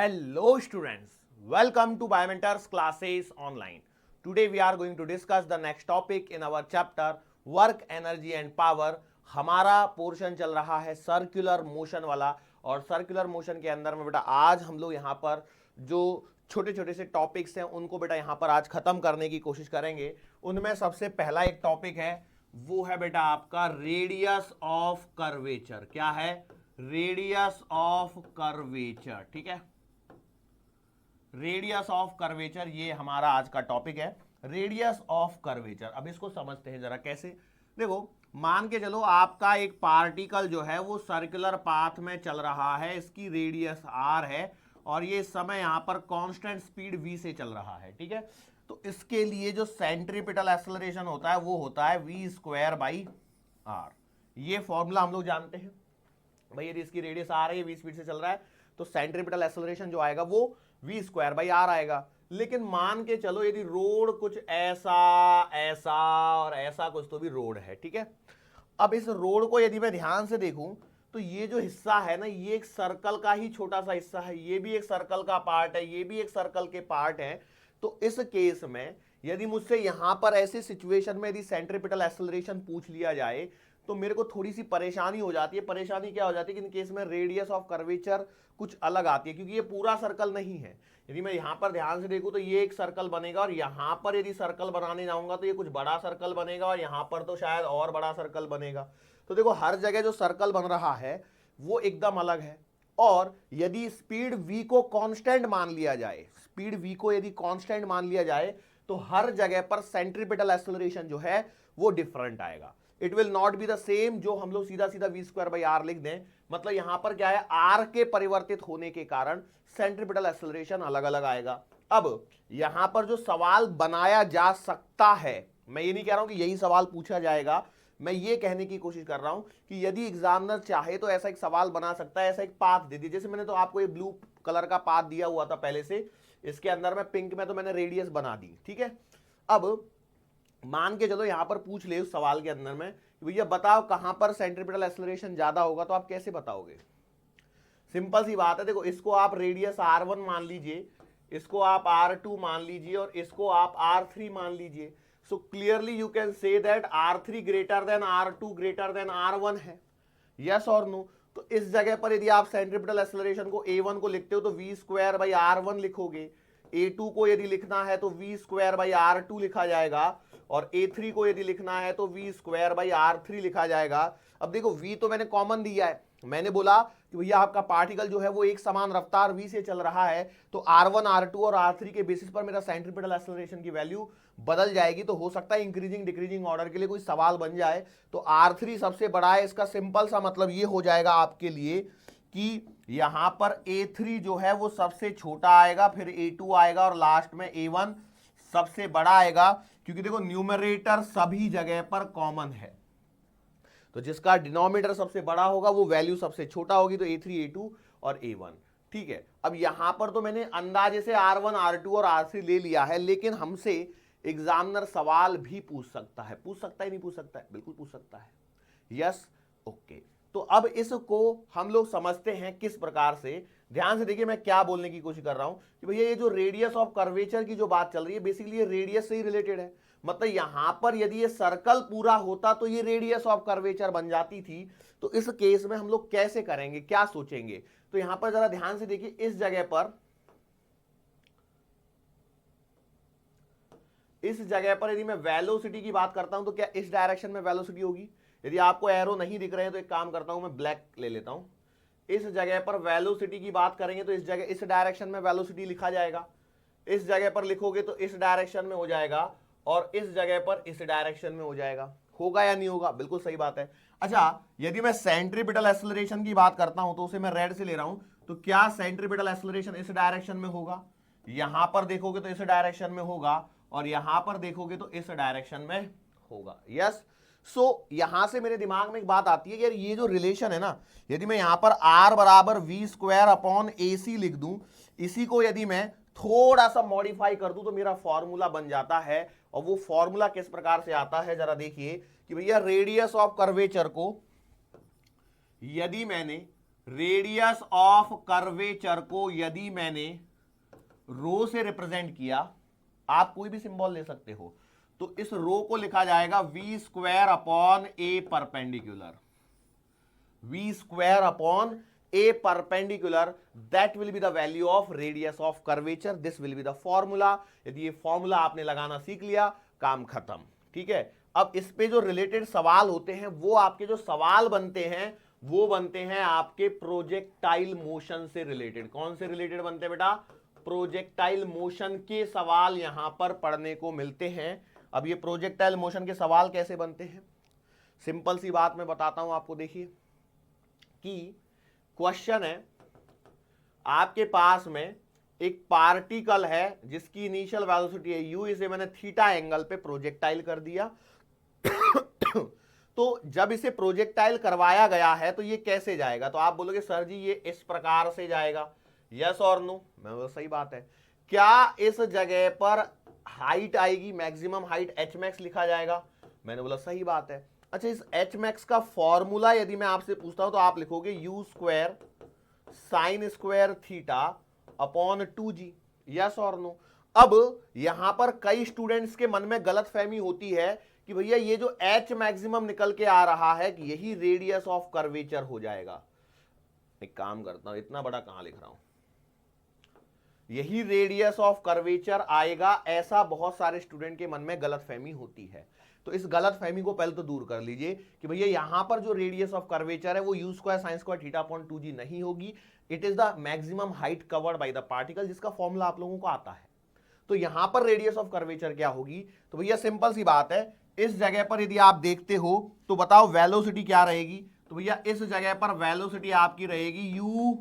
Hello students, welcome to Biomentors classes online. Today we are going to discuss the next topic in our chapter work, energy and power. हमारा portion चल रहा है circular motion वाला और circular motion के अंदर में बेटा आज हम लोग यहाँ पर जो छोटे छोटे से टॉपिक्स हैं उनको बेटा यहाँ पर आज खत्म करने की कोशिश करेंगे। उनमें सबसे पहला एक टॉपिक है वो है बेटा आपका रेडियस ऑफ कर्वेचर। क्या है? Radius of curvature. ठीक है, रेडियस ऑफ कर्वेचर ये हमारा आज का टॉपिक है, रेडियस ऑफ कर्वेचर। अब इसको समझते हैं जरा कैसे। देखो, मान के चलो आपका एक पार्टिकल जो है वो सर्कुलर पाथ में चल रहा है, इसकी रेडियस r है और ये समय यहां पर कांस्टेंट स्पीड v से चल रहा है। ठीक है, तो इसके लिए जो सेंट्रीपिटल एक्सेलरेशन होता है वो होता है v²/r। ये फॉर्मूला हम लोग जानते हैं भाई, यदि इसकी रेडियस r है, v स्पीड से चल रहा है तो सेंट्रीपिटल एक्सेलरेशन जो आएगा वो v²/r आएगा। लेकिन मान के चलो यदि रोड कुछ ऐसा ऐसा और ऐसा कुछ तो भी रोड है। ठीक है, अब इस रोड को यदि मैं ध्यान से देखूं तो ये जो हिस्सा है ना, ये एक सर्कल का ही छोटा सा हिस्सा है, ये भी एक सर्कल का पार्ट है, ये भी एक सर्कल के पार्ट है। तो इस केस में यदि मुझसे यहां पर ऐसे सिचुएशन में यदि सेंट्रीपिटल एक्सेलरेशन पूछ लिया जाए तो मेरे को थोड़ी सी परेशानी हो जाती है। परेशानी क्या हो जाती है कि इन केस में रेडियस ऑफ कर्वेचर कुछ अलग आती है, क्योंकि ये पूरा सर्कल नहीं है। यदि मैं यहां पर ध्यान से देखूं तो ये एक सर्कल बनेगा और यहां पर यदि सर्कल बनाने जाऊंगा तो ये कुछ बड़ा सर्कल बनेगा और यहां पर तो शायद और बड़ा सर्कल बनेगा। तो देखो, हर जगह जो सर्कल बन रहा है वो एकदम अलग है। और यदि स्पीड v को कांस्टेंट मान लिया जाए, स्पीड v को यदि कांस्टेंट मान लिया जाए तो हर जगह पर सेंट्रीपिटल एक्सेलरेशन जो है वो डिफरेंट आएगा। It will not be the same जो हम लोग सीधा सीधा v²/r लिख दें। मतलब यहां पर क्या है, r के परिवर्तित होने के कारण सेंट्रीपिटल एक्सेलरेशन अलग अलग आएगा। अब यहां पर जो सवाल बनाया जा सकता है, मैं ये नहीं कह रहा हूं कि यही सवाल पूछा जाएगा, मैं ये कहने की कोशिश कर रहा हूं कि यदि एग्जामिनर चाहे तो ऐसा एक सवाल बना सकता है, ऐसा एक पाथ दे दिया। जैसे मैंने तो आपको ये ब्लू कलर का पाथ दिया हुआ था पहले से, इसके अंदर में पिंक में तो मैंने रेडियस बना दी। ठीक है, अब मान के चलो यहां पर पूछ ले उस सवाल के अंदर में भैया बताओ कहां पर सेंट्रीपिटल एक्सेलरेशन ज्यादा होगा, तो आप कैसे बताओगे? सिंपल सी बात है। देखो, इसको आप रेडियस r1 मान लीजिए, इसको आप r2 मान लीजिए और इसको आप r3 मान लीजिए। So clearly you can say that r3 greater than r2 greater than r1 है। यस और नो? तो इस जगह पर यदि आप सेंट्रीपिटल एक्सेलरेशन को a1 को लिखते हो तो v²/r1 लिखोगे, a2 को यदि लिखना है तो v²/r2 लिखा जाएगा और a3 को यदि लिखना है तो v²/r3 लिखा जाएगा। अब देखो, v तो मैंने कॉमन दिया है, मैंने बोला कि भैया आपका पार्टिकल जो है वो एक समान रफ्तार v से चल रहा है, तो r1 r2 और r3 के बेसिस पर मेरा सेंट्रीपिटल एक्सेलरेशन की वैल्यू बदल जाएगी। तो हो सकता है इंक्रीजिंग डिक्रीजिंग ऑर्डर के लिए कोई सवाल बन जाए तो r3 सबसे बड़ा है। इसका सिंपल सा मतलब ये हो जाएगा आपके लिए कि यहां पर a3 जो है वो सबसे छोटा आएगा, फिर a2 आएगा और लास्ट में a1 सबसे बड़ा आएगा, क्योंकि देखो न्यूमरेटर सभी जगह पर कॉमन है, तो जिसका डिनोमिनेटर सबसे बड़ा होगा वो वैल्यू सबसे छोटा होगी, तो a3 a2 और a1। ठीक है, अब यहां पर तो मैंने अंदाजे से r1 r2 और r3 ले लिया है, लेकिन हमसे एग्जामिनर सवाल भी पूछ सकता है। पूछ सकता है नहीं पूछ सकता है? बिल्कुल पूछ सकता है। Yes, okay. तो अब इसको हम लोग समझते हैं किस प्रकार से। ध्यान से देखिए मैं क्या बोलने की कोशिश कर रहा हूं कि भैया ये जो रेडियस ऑफ कर्वेचर की जो बात चल रही है बेसिकली ये रेडियस से ही रिलेटेड है। मतलब यहां पर यदि ये सर्कल पूरा होता तो ये रेडियस ऑफ कर्वेचर बन जाती थी। तो इस केस में हम लोग कैसे करेंगे, क्या सोचेंगे? तो यहां पर जरा ध्यान से देखिए, इस जगह पर यदि मैं वेलोसिटी की बात करता हूं तो क्या इस डायरेक्शन में वेलोसिटी होगी? यदि आपको एरो नहीं दिख रहे हैं तो एक काम करता हूं, मैं ब्लैक ले लेता हूं। इस जगह पर वेलोसिटी की बात करेंगे तो इस जगह इस डायरेक्शन में वेलोसिटी लिखा जाएगा, इस जगह पर लिखोगे तो इस डायरेक्शन में हो जाएगा और इस जगह पर इस डायरेक्शन में हो जाएगा। होगा या नहीं होगा? बिल्कुल सही बात है। अच्छा, यदि मैं सेंट्रीपिटल एक्सेलरेशन की बात करता हूं तो उसे मैं रेड से ले रहा हूं, तो क्या सेंट्रीपिटल एक्सेलरेशन इस डायरेक्शन में होगा? यहां पर देखोगे तो इस डायरेक्शन में होगा और यहां पर देखोगे तो इस डायरेक्शन में होगा। यस, सो यहां से मेरे दिमाग में एक बात आती है कि यार ये जो रिलेशन है ना, यदि मैं यहां पर r बराबर v²/ac लिख दूं, इसी को यदि मैं थोड़ा सा मॉडिफाई कर दूं तो मेरा फॉर्मूला बन जाता है। और वो फॉर्मूला किस प्रकार से आता है जरा देखिए कि भैया रेडियस ऑफ कर्वेचर को यदि मैंने रेडियस ऑफ कर्वेचर को यदि मैंने रो से रिप्रेजेंट किया, आप कोई भी सिंबल ले सकते हो, तो इस रो को लिखा जाएगा v square upon a perpendicular, v square upon a perpendicular, that will be the value of radius of curvature, this will be the formula. यदि ये फॉर्मूला आपने लगाना सीख लिया, काम खत्म। ठीक है, अब इस पे जो रिलेटेड सवाल होते हैं, वो आपके जो सवाल बनते हैं वो बनते हैं आपके प्रोजेक्टाइल मोशन से रिलेटेड। कौन से रिलेटेड बनते हैं बेटा? प्रोजेक्टाइल मोशन के सवाल यहां पर पढ़ने को मिलते हैं। अब ये प्रोजेक्टाइल मोशन के सवाल कैसे बनते हैं, सिंपल सी बात मैं बताता हूं आपको। देखिए कि क्वेश्चन है, आपके पास में एक पार्टिकल है जिसकी इनिशियल वेलोसिटी है u, इसे मैंने थीटा एंगल पे प्रोजेक्टाइल कर दिया। तो जब इसे प्रोजेक्टाइल करवाया गया है तो ये कैसे जाएगा? तो आप बोलोगे सर जी ये इस प्रकार से जाएगा, यस और नो? मैं बोला सही बात है। क्या इस जगह पर हाइट आएगी, मैक्सिमम हाइट एच मैक्स लिखा जाएगा? मैंने बोला सही बात है। अच्छा, इस एच मैक्स का फॉर्मूला यदि मैं आपसे पूछता हूं तो आप लिखोगे you square sine square theta upon 2g, yes और नो? अब यहां पर कई स्टूडेंट्स के मन में गलतफहमी होती है कि भैया ये जो एच मैक्सिमम निकल के आ रहा है कि यही रेडियस ऑफ कर्वेचर हो जाएगा। एक काम करता हूं, इतना बड़ा कहां लिख रहा हूं, यही रेडियस ऑफ कर्वेचर आएगा, ऐसा बहुत सारे स्टूडेंट के मन में गलतफहमी होती है। तो इस गलतफहमी को पहले तो दूर कर लीजिए कि भैया यहां पर जो रेडियस ऑफ कर्वेचर है वो you square sine square theta upon 2g नहीं होगी, it is the maximum height covered by the particle, जिसका फॉर्मूला आप लोगों को आता है। तो यहां पर रेडियस ऑफ कर्वेचर क्या होगी? तो भैया सिंपल सी बात है, इस जगह पर यदि आप देखते हो तो बताओ वेलोसिटी क्या रहेगी? तो भैया इस जगह पर वेलोसिटी आपकी रहेगी u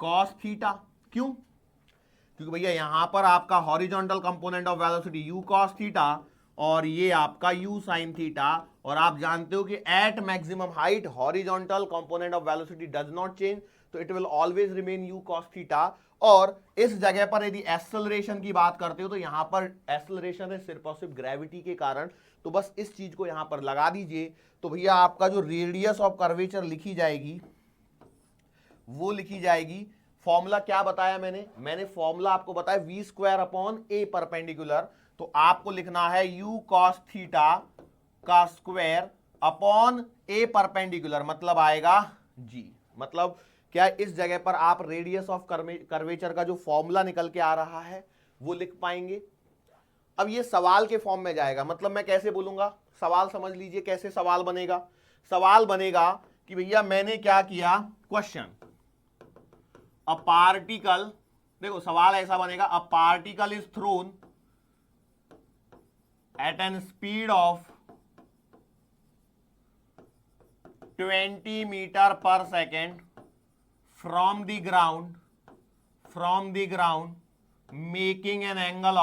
cos थीटा। क्यों? क्योंकि भैया यहां पर आपका horizontal component of velocity u cos theta और ये आपका u sin थीटा, और आप जानते हो कि at maximum height horizontal component of velocity does not change, तो it will always remain u cos theta. और इस जगह पर यदि एक्सेलरेशन की बात करते हो तो यहां पर एक्सेलरेशन है सिर्फ और सिर्फ ग्रेविटी के कारण, तो बस इस चीज को यहां पर लगा दीजिए। तो भैया आपका जो रेडियस ऑफ कर्वेचर लिखी जाएगी वो लिखी जाएगी, फॉर्मूला क्या बताया मैंने फॉर्मूला आपको बताया v square upon a perpendicular, तो आपको लिखना है u cos थीटा का स्क्वायर अपॉन ए परपेंडिकुलर, मतलब आएगा g। मतलब क्या इस जगह पर आप रेडियस ऑफ कर्वेचर का जो फॉर्मूला निकल के आ रहा है वो लिख पाएंगे? अब ये सवाल के फॉर्म में जाएगा, मतलब मैं कैसे बोलूंगा, सवाल समझ लीजिए कैसे सवाल बनेगा। सवाल बनेगा कि भैया मैंने क्या किया, क्वेश्चन अ पार्टिकल, देखो सवाल ऐसा बनेगा, a particle is thrown at an speed of 20 metre पर second from the ground making an angle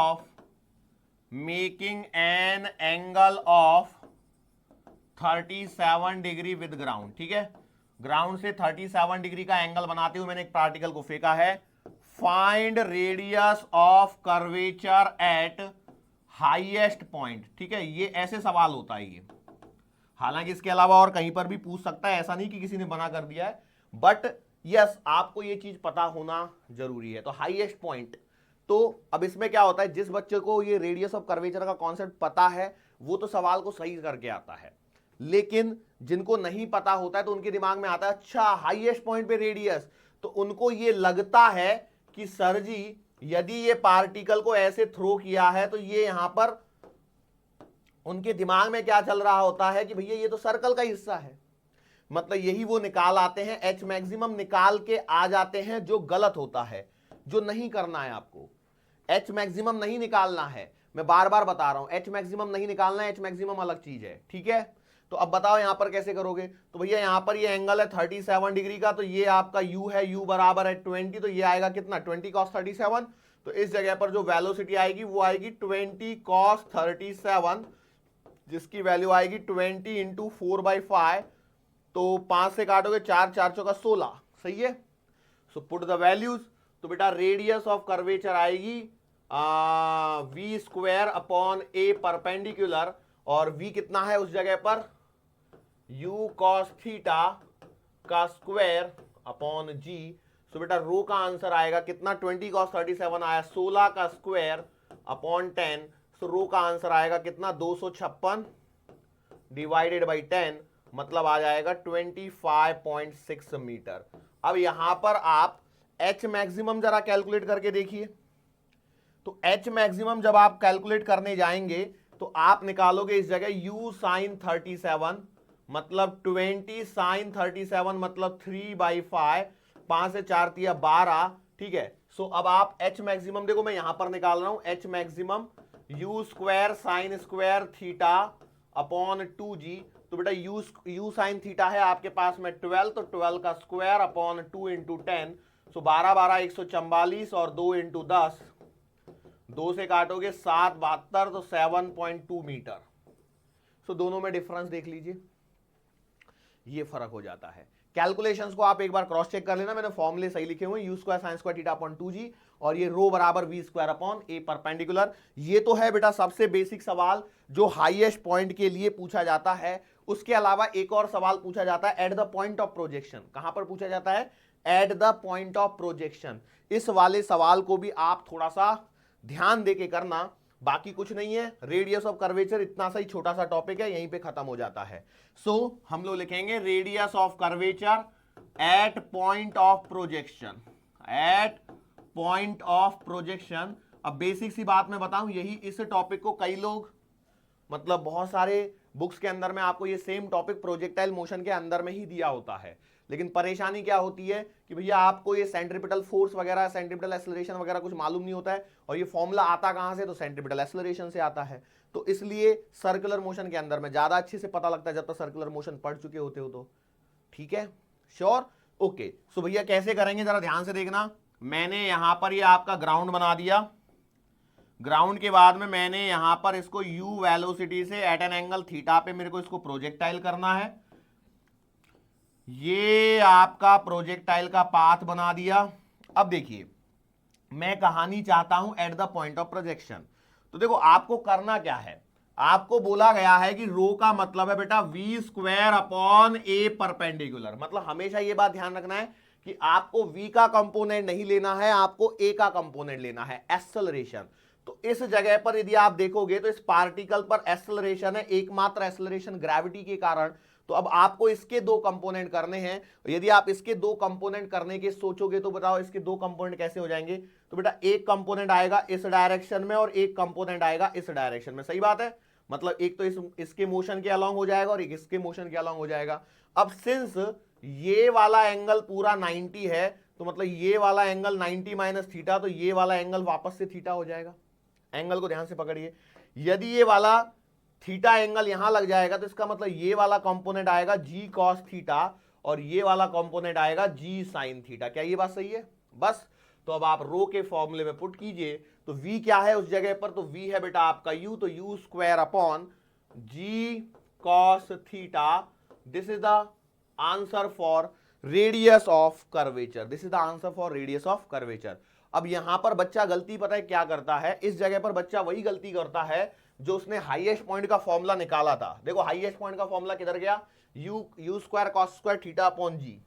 of 37 degree with ground. ठीक है, ग्राउंड से 37 डिग्री का एंगल बनाते हुए मैंने एक पार्टिकल को फेंका है। Find radius of curvature eight highest point. ठीक है, ये ऐसे सवाल होता है ये, हालांकि इसके अलावा और कहीं पर भी पूछ सकता है, ऐसा नहीं कि किसी ने बना कर दिया है, बट यस आपको ये चीज पता होना जरूरी है। तो हाईएस्ट पॉइंट, तो अब इसमें क्या होता है, जिस बच्चे को ये रेडियस ऑफ कर्वेचर का कॉन्सेप्ट पता है वो तो सवाल को सही करके आता है, लेकिन जिनको नहीं पता होता है तो उनके दिमाग में आता है अच्छा हाईएस्ट पॉइंट पे रेडियस, तो उनको ये लगता है कि सर जी यदि ये पार्टिकल को ऐसे थ्रो किया है तो ये यहां पर उनके दिमाग में क्या चल रहा होता है कि भैया ये तो सर्कल का हिस्सा है, मतलब यही वो निकाल आते हैं, एच मैक्सिमम निकाल के आ जाते हैं, जो गलत होता है, जो नहीं करना है आपको। एच मैक्सिमम नहीं निकालना है, मैं बार बार बता रहा हूं, एच मैक्सिमम नहीं निकालना है, एच मैक्सिमम अलग चीज है। ठीक है, तो अब बताओ यहां पर कैसे करोगे? तो भैया यहां पर ये एंगल है 37 डिग्री का, तो ये आपका u है, u बराबर है 20, तो ये आएगा कितना 20 cos 37, तो इस जगह पर जो वेलोसिटी आएगी वो आएगी 20 cos 37, जिसकी वैल्यू आएगी 20 इंटू 4/5, तो 5 से काटोगे 4 4 चौका 16, सही है। सो पुट द वैल्यूज, तो बेटा रेडियस ऑफ कर्वेचर आएगी v square upon a perpendicular, और v कितना है उस जगह पर u cos थीटा का स्क्वायर अपॉन जी। सो बेटा रो का आंसर आएगा कितना, 20 cos 37 आया, 16 का स्क्वायर अपॉन 10। सो रो का आंसर आएगा कितना, 256 डिवाइडेड बाई 10, मतलब आ जाएगा 25.6 मीटर। अब यहां पर आप एच मैक्सिमम जरा कैलकुलेट करके देखिए। तो एच मैक्सिमम जब आप कैलकुलेट करने जाएंगे तो आप निकालोगे इस जगह u sin 37, मतलब 20 sin 37 मतलब 3/5, 5 से 4 तिया 12, ठीक है। सो अब आप एच मैक्सिमम देखो, मैं यहां पर निकाल रहा हूं H maximum u square sine square theta upon 2g। तो बेटा u साइन थीटा है आपके पास में 12, तो 12 का स्क्वायर अपॉन 2 इंटू 10। सो 12 12 144 और 2 इंटू 10, 2 से काटोगे 7 72, तो 7.2 मीटर। सो दोनों में डिफरेंस देख लीजिए, ये फर्क हो जाता है। कैलकुलेशंस को आप एक बार क्रॉस चेक कर लेना, मैंने फॉर्मूले सही लिखे हुए, u square sine square theta upon 2g, और ये रो बराबर v square upon a perpendicular. ये तो है बेटा सबसे बेसिक सवाल जो हाईएस्ट पॉइंट के लिए पूछा जाता है। उसके अलावा एक और सवाल पूछा जाता है at the point of projection. कहां पर पूछा जाता है, at the point of projection. इस वाले सवाल को भी आप थोड़ा सा ध्यान देके करना, बाकी कुछ नहीं है। रेडियस ऑफ कर्वेचर इतना सा ही छोटा सा टॉपिक है, यहीं पे खत्म हो जाता है। सो हम लोग लिखेंगे radius of curvature at point of projection, at point of projection. अब बेसिक सी बात मैं बताऊं, यही इस टॉपिक को कई लोग, मतलब बहुत सारे बुक्स के अंदर में आपको ये सेम टॉपिक प्रोजेक्टाइल मोशन के अंदर में ही दिया होता है, लेकिन परेशानी क्या होती है कि भैया आपको ये सेंट्रीपिटल फोर्स वगैरह, सेंट्रीपिटल एक्सेलरेशन वगैरह कुछ मालूम नहीं होता है, और ये फॉर्मूला आता कहां से, तो सेंट्रीपिटल एक्सेलरेशन से आता है। तो इसलिए सर्कुलर मोशन के अंदर में ज्यादा अच्छे से पता लगता है जब तक सर्कुलर मोशन पढ़ चुके होते हो तो। ठीक है, श्योर, ओके। सो भैया कैसे करेंगे जरा ध्यान से देखना। मैंने यहां पर ये आपका ग्राउंड बना दिया, ग्राउंड के बाद में मैंने यहां पर इसको u वेलोसिटी से एट एन एंगल थीटा पे मेरे को इसको प्रोजेक्टाइल करना है। ये आपका प्रोजेक्टाइल का पाथ बना दिया। अब देखिए मैं कहानी चाहता हूं at the point of projection. तो देखो आपको करना क्या है, आपको बोला गया है कि रो का मतलब है बेटा v square upon a perpendicular. मतलब हमेशा ये बात ध्यान रखना है कि आपको v का कंपोनेंट नहीं लेना है, आपको a का कंपोनेंट लेना है, एक्सेलरेशन। तो इस जगह पर यदि आप देखोगे तो इस पार्टिकल पर एक्सेलरेशन है, एकमात्र एक्सेलरेशन ग्रेविटी के कारण। तो अब आपको इसके दो कंपोनेंट करने हैं। यदि आप इसके दो कंपोनेंट करने के सोचोगे तो बताओ इसके दो कंपोनेंट कैसे हो जाएंगे। तो बेटा एक कंपोनेंट आएगा इस डायरेक्शन में और एक कंपोनेंट आएगा इस डायरेक्शन में, सही बात है। मतलब एक तो इसके मोशन के अलोंग हो जाएगा और एक इसके मोशन के अलोंग हो जाएगा। अब सिंस ये वाला एंगल पूरा 90 है, तो मतलब ये वाला एंगल 90 माइनस थीटा, तो ये वाला एंगल वापस से थीटा हो जाएगा। एंगल को ध्यान से पकड़िए, यदि ये वाला थीटा एंगल यहां लग जाएगा तो इसका मतलब ये वाला कंपोनेंट आएगा जी कॉस थीटा और ये वाला कंपोनेंट आएगा जी साइन थीटा। क्या ये बात सही है? बस तो अब आप रो के फॉर्मूले में पुट कीजिए, तो v क्या है उस जगह पर, तो v है बेटा आपका u, तो u square upon g cos theta. This is the answer for radius of curvature, this is the answer for radius of curvature. अब यहां पर बच्चा गलती पता है क्या करता है, इस जगह पर बच्चा वही गलती करता है जो उसने हाईएस्ट पॉइंट का फॉर्मूला निकाला था। देखो हाईएस्ट पॉइंट का फॉर्मूला किधर गया, u square cos square theta upon g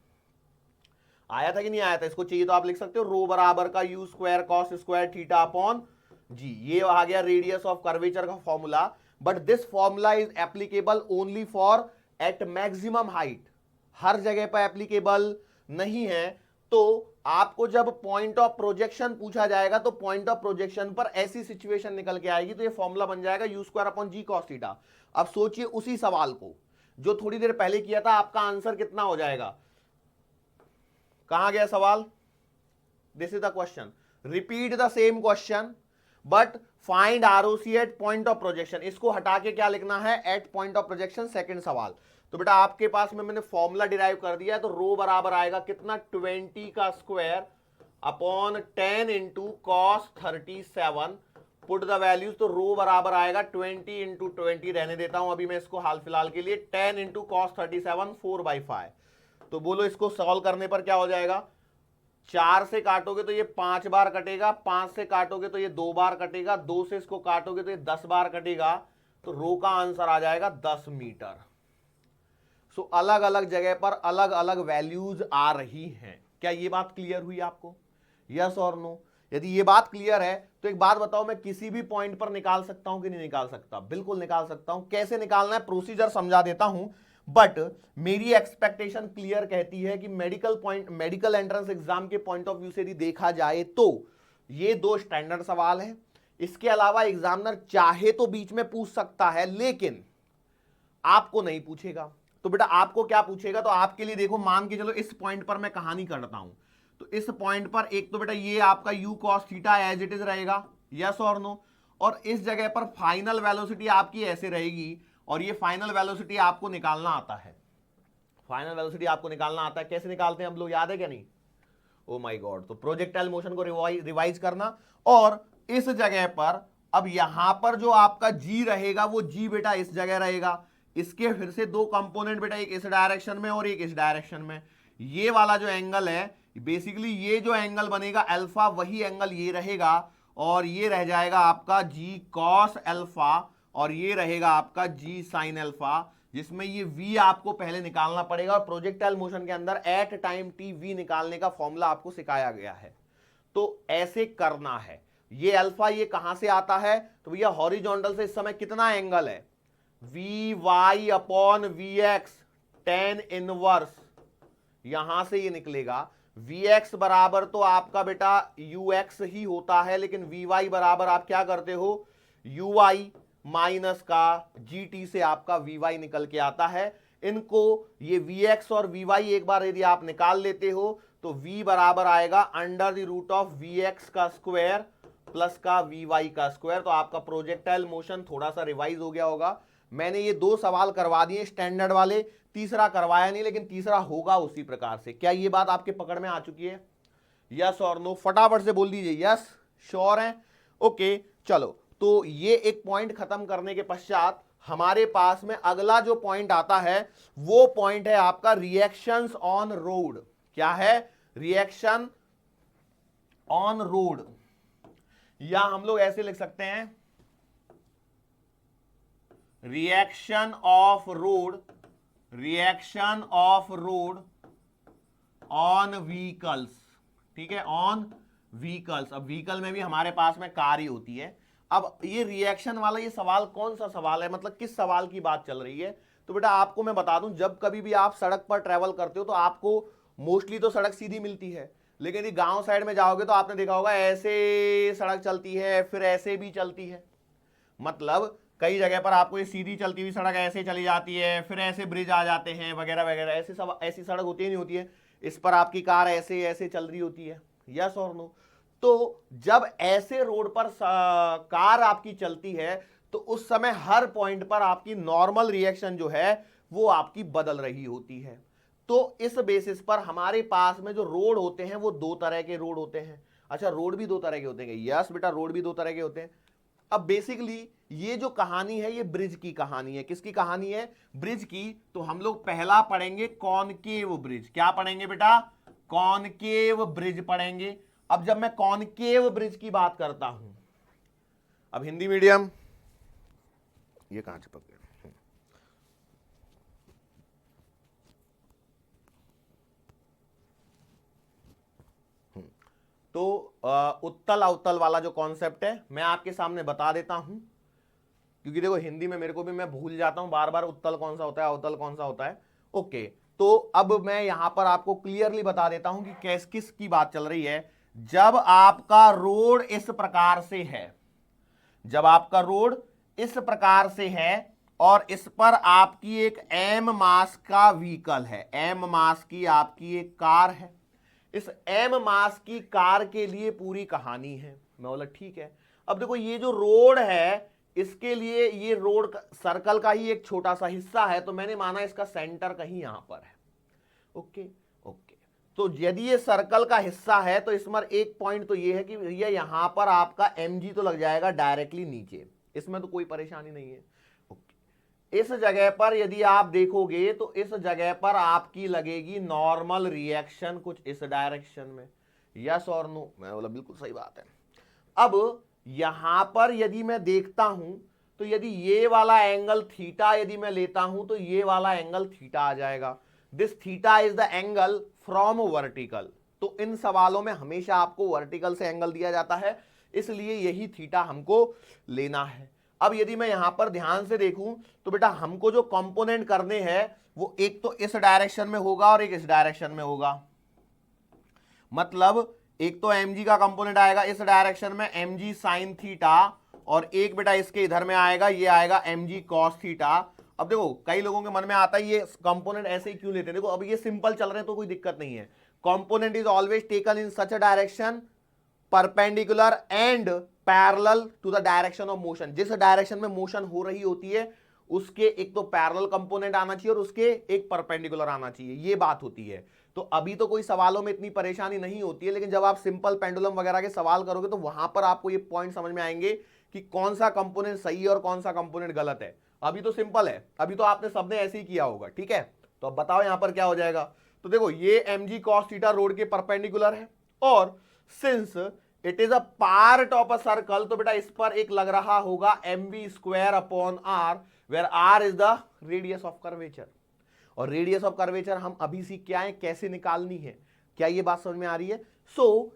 आया था कि नहीं आया था। इसको चाहिए तो आप लिख सकते हो रो बराबर का u square cos square theta upon g, ये आ गया रेडियस ऑफ कर्वेचर का formula. But this formula is applicable only for at maximum height, हर जगह पर एप्लीकेबल नहीं है। तो आपको जब पॉइंट ऑफ प्रोजेक्शन पूछा जाएगा तो पॉइंट ऑफ प्रोजेक्शन पर ऐसी सिचुएशन निकल के आएगी तो ये फॉर्मूला बन जाएगा u square upon g cos theta. अब सोचिए उसी सवाल को जो थोड़ी देर पहले किया था, आपका आंसर कितना हो जाएगा, कहां गया सवाल, this is the question, repeat the same question but find ROC at point of projection. इसको हटा के क्या लिखना है, at point of projection, second सवाल। तो बेटा आपके पास में मैंने फॉर्मूला डिराइव कर दिया है, तो रो बराबर आएगा कितना, 20 का square upon 10 into cos 37, put the values. तो रो बराबर आएगा 20 इंटू 20, रहने देता हूं अभी मैं इसको हाल फिलहाल के लिए, 10 इंटू कॉस 37 4/5। तो बोलो इसको सॉल्व करने पर क्या हो जाएगा, 4 से काटोगे तो ये 5 बार कटेगा, 5 से काटोगे तो ये 2 बार कटेगा, 2 से इसको काटोगे तो ये 10 बार कटेगा। तो रो का आंसर आ जाएगा 10 मीटर। सो अलग अलग जगह पर अलग अलग वैल्यूज आ रही हैं। क्या ये बात क्लियर हुई आपको? यस और नो? यदि ये बात क्लियर है तो एक बात बताओ, मैं किसी भी पॉइंट पर निकाल सकता हूं कि नहीं निकाल सकता? बिल्कुल निकाल सकता हूं। कैसे निकालना है प्रोसीजर समझा देता हूं, बट मेरी एक्सपेक्टेशन क्लियर कहती है कि मेडिकल एंट्रेंस एग्जाम के पॉइंट ऑफ व्यू से यदि देखा जाए तो ये दो स्टैंडर्ड सवाल हैं। इसके अलावा एग्जामिनर चाहे तो बीच में पूछ सकता है, लेकिन आपको नहीं पूछेगा। तो बेटा आपको क्या पूछेगा? तो आपके लिए देखो, मान के चलो इस पॉइंट पर मैं कहानी करता हूं, तो इस पॉइंट पर एक तो बेटा ये आपका u cos theta as it is रहेगा, यस और नो? और इस जगह पर फाइनल वेलोसिटी आपकी ऐसे रहेगी, और ये फाइनल वेलोसिटी आपको निकालना आता है। फाइनल वेलोसिटी आपको निकालना आता है, कैसे निकालते हैं हम लोग, याद है क्या नहीं? Oh my God. तो प्रोजेक्टाइल मोशन को रिवाइज करना, और इस जगह पर अब यहां पर जो आपका g रहेगा वो g बेटा इस जगह रहेगा। इसके फिर से दो कंपोनेंट बेटा, एक इस डायरेक्शन में और एक इस डायरेक्शन में। ये वाला जो एंगल है, बेसिकली ये जो एंगल बनेगा अल्फा, वही एंगल ये रहेगा, और ये रह जाएगा आपका g cos अल्फा, और ये रहेगा आपका g sin अल्फा, जिसमें ये v आपको पहले निकालना पड़ेगा। और प्रोजेक्टाइल मोशन के अंदर एट टाइम t v निकालने का फॉर्मूला आपको सिखाया गया है, तो ऐसे करना है। ये अल्फा ये कहां से आता है? तो भैया हॉरिजॉन्टल से इस समय कितना एंगल है? V y upon v x tan inverse, यहां से ये निकलेगा। वी एक्स बराबर तो आपका बेटा यू एक्स ही होता है, लेकिन वी वाई बराबर आप क्या करते हो? यू वाई माइनस का जी टी से आपका वी वाई निकल के आता है। इनको ये वी एक्स और वी वाई एक बार यदि आप निकाल लेते हो तो v बराबर आएगा under the root of v x का स्क्वायर प्लस का वी वाई का स्क्वायर। तो आपका प्रोजेक्टाइल मोशन थोड़ा सा रिवाइज हो गया होगा। मैंने ये दो सवाल करवा दिए स्टैंडर्ड वाले, तीसरा करवाया नहीं, लेकिन तीसरा होगा उसी प्रकार से। क्या ये बात आपके पकड़ में आ चुकी है? यस और नो? फटाफट से बोल दीजिए यस, श्योर है? ओके चलो, तो ये एक पॉइंट खत्म करने के पश्चात हमारे पास में अगला जो पॉइंट आता है वो पॉइंट है आपका रिएक्शंस ऑन रोड। क्या है? रिएक्शन ऑन रोड, या हम लोग ऐसे लिख सकते हैं reaction of road, reaction of road on vehicles. ठीक है, ऑन व्हीकल्स। अब व्हीकल में भी हमारे पास में कार ही होती है। अब ये रिएक्शन वाला ये सवाल कौन सा सवाल है, मतलब किस सवाल की बात चल रही है? तो बेटा आपको मैं बता दूं, जब कभी भी आप सड़क पर ट्रेवल करते हो तो आपको मोस्टली तो सड़क सीधी मिलती है, लेकिन यदि गांव साइड में जाओगे तो आपने देखा होगा ऐसे सड़क चलती है, फिर ऐसे भी चलती है। मतलब कई जगह पर आपको ये सीधी चलती हुई सड़क ऐसे चली जाती है, फिर ऐसे ब्रिज आ जाते हैं वगैरह वगैरह, ऐसे सब ऐसी सड़क होती है नहीं होती है? इस पर आपकी कार ऐसे ऐसे चल रही होती है, यस और नो? तो जब ऐसे रोड पर कार आपकी चलती है तो उस समय हर पॉइंट पर आपकी नॉर्मल रिएक्शन जो है वो आपकी बदल रही होती है। तो इस बेसिस पर हमारे पास में जो रोड होते हैं वो दो तरह के रोड होते हैं। अच्छा, रोड भी दो तरह के होते हैं? यस बेटा, रोड भी दो तरह के होते हैं। अब बेसिकली ये जो कहानी है ये ब्रिज की कहानी है। किसकी कहानी है? ब्रिज की। तो हम लोग पहला पढ़ेंगे कॉनकेव ब्रिज। क्या पढ़ेंगे बेटा? कॉनकेव ब्रिज पढ़ेंगे। अब जब मैं कॉनकेव ब्रिज की बात करता हूं, अब हिंदी मीडियम, ये कहां चिपक गया? तो उत्तल अवतल वाला जो कॉन्सेप्ट है मैं आपके सामने बता देता हूं, क्योंकि देखो हिंदी में मेरे को भी मैं भूल जाता हूं बार बार, उत्तल कौन सा होता है अवतल कौन सा होता है। ओके, तो अब मैं यहां पर आपको क्लियरली बता देता हूं कि किस की बात चल रही है। जब आपका रोड इस प्रकार से है, जब आपका रोड इस प्रकार से है और इस पर आपकी एक एम मास का व्हीकल है, एम मास की आपकी एक कार है, इस एम मास की कार के लिए पूरी कहानी है। मैं बोला ठीक है। अब देखो ये जो रोड है इसके लिए ये रोड सर्कल का ही एक छोटा सा हिस्सा है, तो मैंने माना इसका सेंटर कहीं यहां पर है। ओके ओके, तो यदि ये सर्कल का हिस्सा है तो इसमें एक पॉइंट तो ये है कि भैया यहां पर आपका mg तो लग जाएगा डायरेक्टली नीचे, इसमें तो कोई परेशानी नहीं है। इस जगह पर यदि आप देखोगे तो इस जगह पर आपकी लगेगी नॉर्मल रिएक्शन कुछ इस डायरेक्शन में, यस और नो? मैं बोला बिल्कुल सही बात है। अब यहां पर यदि मैं देखता हूं तो यदि ये वाला एंगल थीटा यदि मैं लेता हूं तो ये वाला एंगल थीटा आ जाएगा। This theta is the angle from vertical. तो इन सवालों में हमेशा आपको वर्टिकल से एंगल दिया जाता है, इसलिए यही थीटा हमको लेना है। अब यदि मैं यहां पर ध्यान से देखूं तो बेटा हमको जो कंपोनेंट करने हैं वो एक तो इस डायरेक्शन में होगा और एक इस डायरेक्शन में होगा। मतलब एक तो mg का कंपोनेंट आएगा इस डायरेक्शन में mg साइन थीटा, और एक बेटा इसके इधर में आएगा, ये आएगा mg कॉस थीटा। अब देखो कई लोगों के मन में आता है ये कंपोनेंट ऐसे ही क्यों लेते हैं। देखो अब ये सिंपल चल रहे हैं तो कोई दिक्कत नहीं है। Component is always taken in such a direction perpendicular and parallel to the direction of motion. जिस डायरेक्शन में मोशन हो रही होती है उसके एक तो पैरेलल कंपोनेंट आना चाहिए और उसके एक परपेंडिकुलर आना चाहिए, ये बात होती है। तो अभी तो कोई सवालों में इतनी परेशानी नहीं होती है, लेकिन जब आप सिंपल पेंडुलम वगैरह के सवाल करोगे तो वहां पर आपको ये पॉइंट समझ में आएंगे कि कौन सा कंपोनेंट सही है और कौन सा कंपोनेंट गलत है। अभी तो सिंपल है, अभी तो आपने सबने ऐसे ही किया होगा, ठीक है। तो अब बताओ यहां पर क्या हो जाएगा। तो देखो ये mg cos थीटा रोड के परपेंडिकुलर है, और since it is a part of a circle तो बेटा इस पर एक लग रहा होगा mv square upon r, where r is the radius of curvature. और रेडियस ऑफ कर्वेचर हम अभी सीख के आए कैसे निकालनी है। क्या ये बात समझ में आ रही है।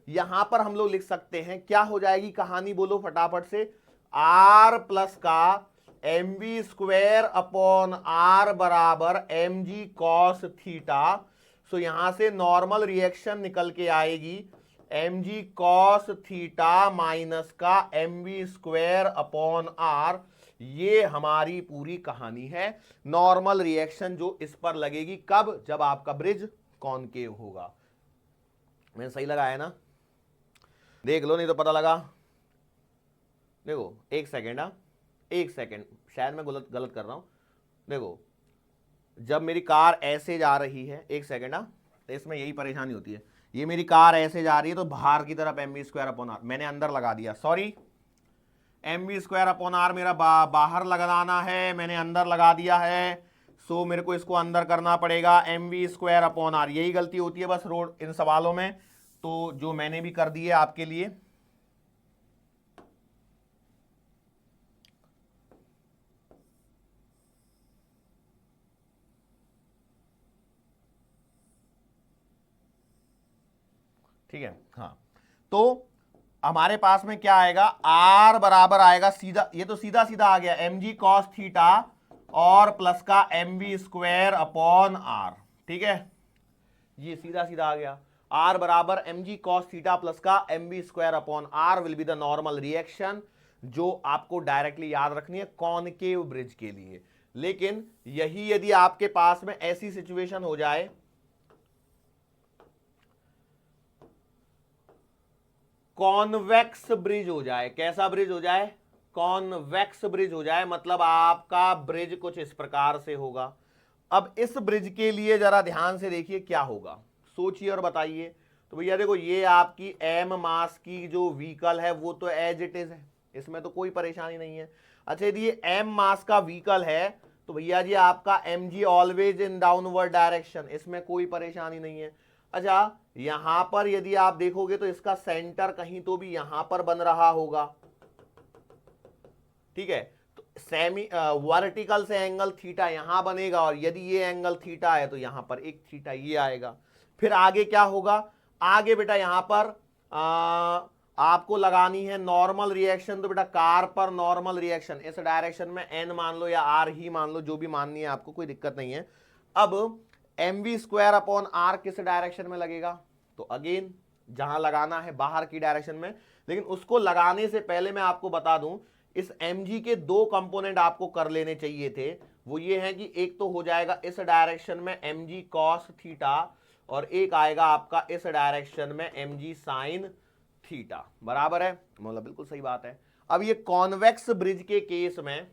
यहां पर हम लोग लिख सकते हैं, क्या हो जाएगी कहानी बोलो फटाफट से। आर प्लस का M v square upon are बराबर एम जी कॉस थीटा। यहां से नॉर्मल रिएक्शन निकल के आएगी M G cos theta minus का M v square upon r. ये हमारी पूरी कहानी है। नॉर्मल रिएक्शन जो इस पर लगेगी कब, जब आपका ब्रिज कॉनकेव होगा। मैंने सही लगाया ना, देख लो नहीं तो पता लगा। देखो एक सेकेंड, एक सेकेंड, शायद मैं गलत कर रहा हूं। देखो जब मेरी कार ऐसे जा रही है, एक सेकेंड, तो इसमें यही परेशानी होती है। ये मेरी कार ऐसे जा रही है तो बाहर की तरफ m we square upon r मैंने अंदर लगा दिया, sorry m we square upon r मेरा बाहर लगाना है, मैंने अंदर लगा दिया है। मेरे को इसको अंदर करना पड़ेगा m we square upon r. यही गलती होती है बस रोड इन सवालों में, तो जो मैंने भी कर दी है आपके लिए। ठीक है, हाँ। तो हमारे पास में क्या आएगा, आर बराबर आएगा सीधा, ये तो सीधा सीधा आ गया एम जी कॉस थीटा और प्लस का M we square upon r. ठीक है, ये सीधा सीधा आ गया। आर बराबर एम जी कॉस थीटा प्लस का M we square upon r will be the normal reaction, जो आपको डायरेक्टली याद रखनी है कॉनकेव ब्रिज के लिए। लेकिन यही यदि आपके पास में ऐसी सिचुएशन हो जाए, कॉन्वेक्स ब्रिज हो जाए, कैसा ब्रिज हो जाए, कॉन्वेक्स ब्रिज हो जाए, मतलब आपका ब्रिज कुछ इस प्रकार से होगा। अब इस ब्रिज के लिए जरा ध्यान से देखिए क्या होगा, सोचिए और बताइए। तो भैया देखो ये आपकी एम मास की जो व्हीकल है वो तो एज इट इज है, इसमें तो कोई परेशानी नहीं है। अच्छा यदि ये एम मास का व्हीकल है तो भैया जी आपका m g always in downward direction, इसमें कोई परेशानी नहीं है। अच्छा यहां पर यदि आप देखोगे तो इसका सेंटर कहीं तो भी यहां पर बन रहा होगा, ठीक है। तो सेमी वर्टिकल से एंगल थीटा यहां बनेगा, और यदि ये एंगल थीटा है तो यहां पर एक थीटा ये आएगा। फिर आगे क्या होगा, आगे बेटा यहां पर आपको लगानी है नॉर्मल रिएक्शन। तो बेटा कार पर नॉर्मल रिएक्शन इस डायरेक्शन में एन मान लो या आर ही मान लो, जो भी माननी है आपको, कोई दिक्कत नहीं है। अब m we square upon r किस डायरेक्शन में लगेगा, तो अगेन जहां लगाना है बाहर की डायरेक्शन में। लेकिन उसको लगाने से पहले मैं आपको बता दूं, इस mg के दो कंपोनेंट आपको कर लेने चाहिए थे। वो ये है कि एक तो हो जाएगा इस डायरेक्शन में mg cos थीटा, और एक आएगा आपका इस डायरेक्शन में mg sin थीटा, बराबर है, मतलब बिल्कुल सही बात है। अब ये कॉन्वेक्स ब्रिज के केस में,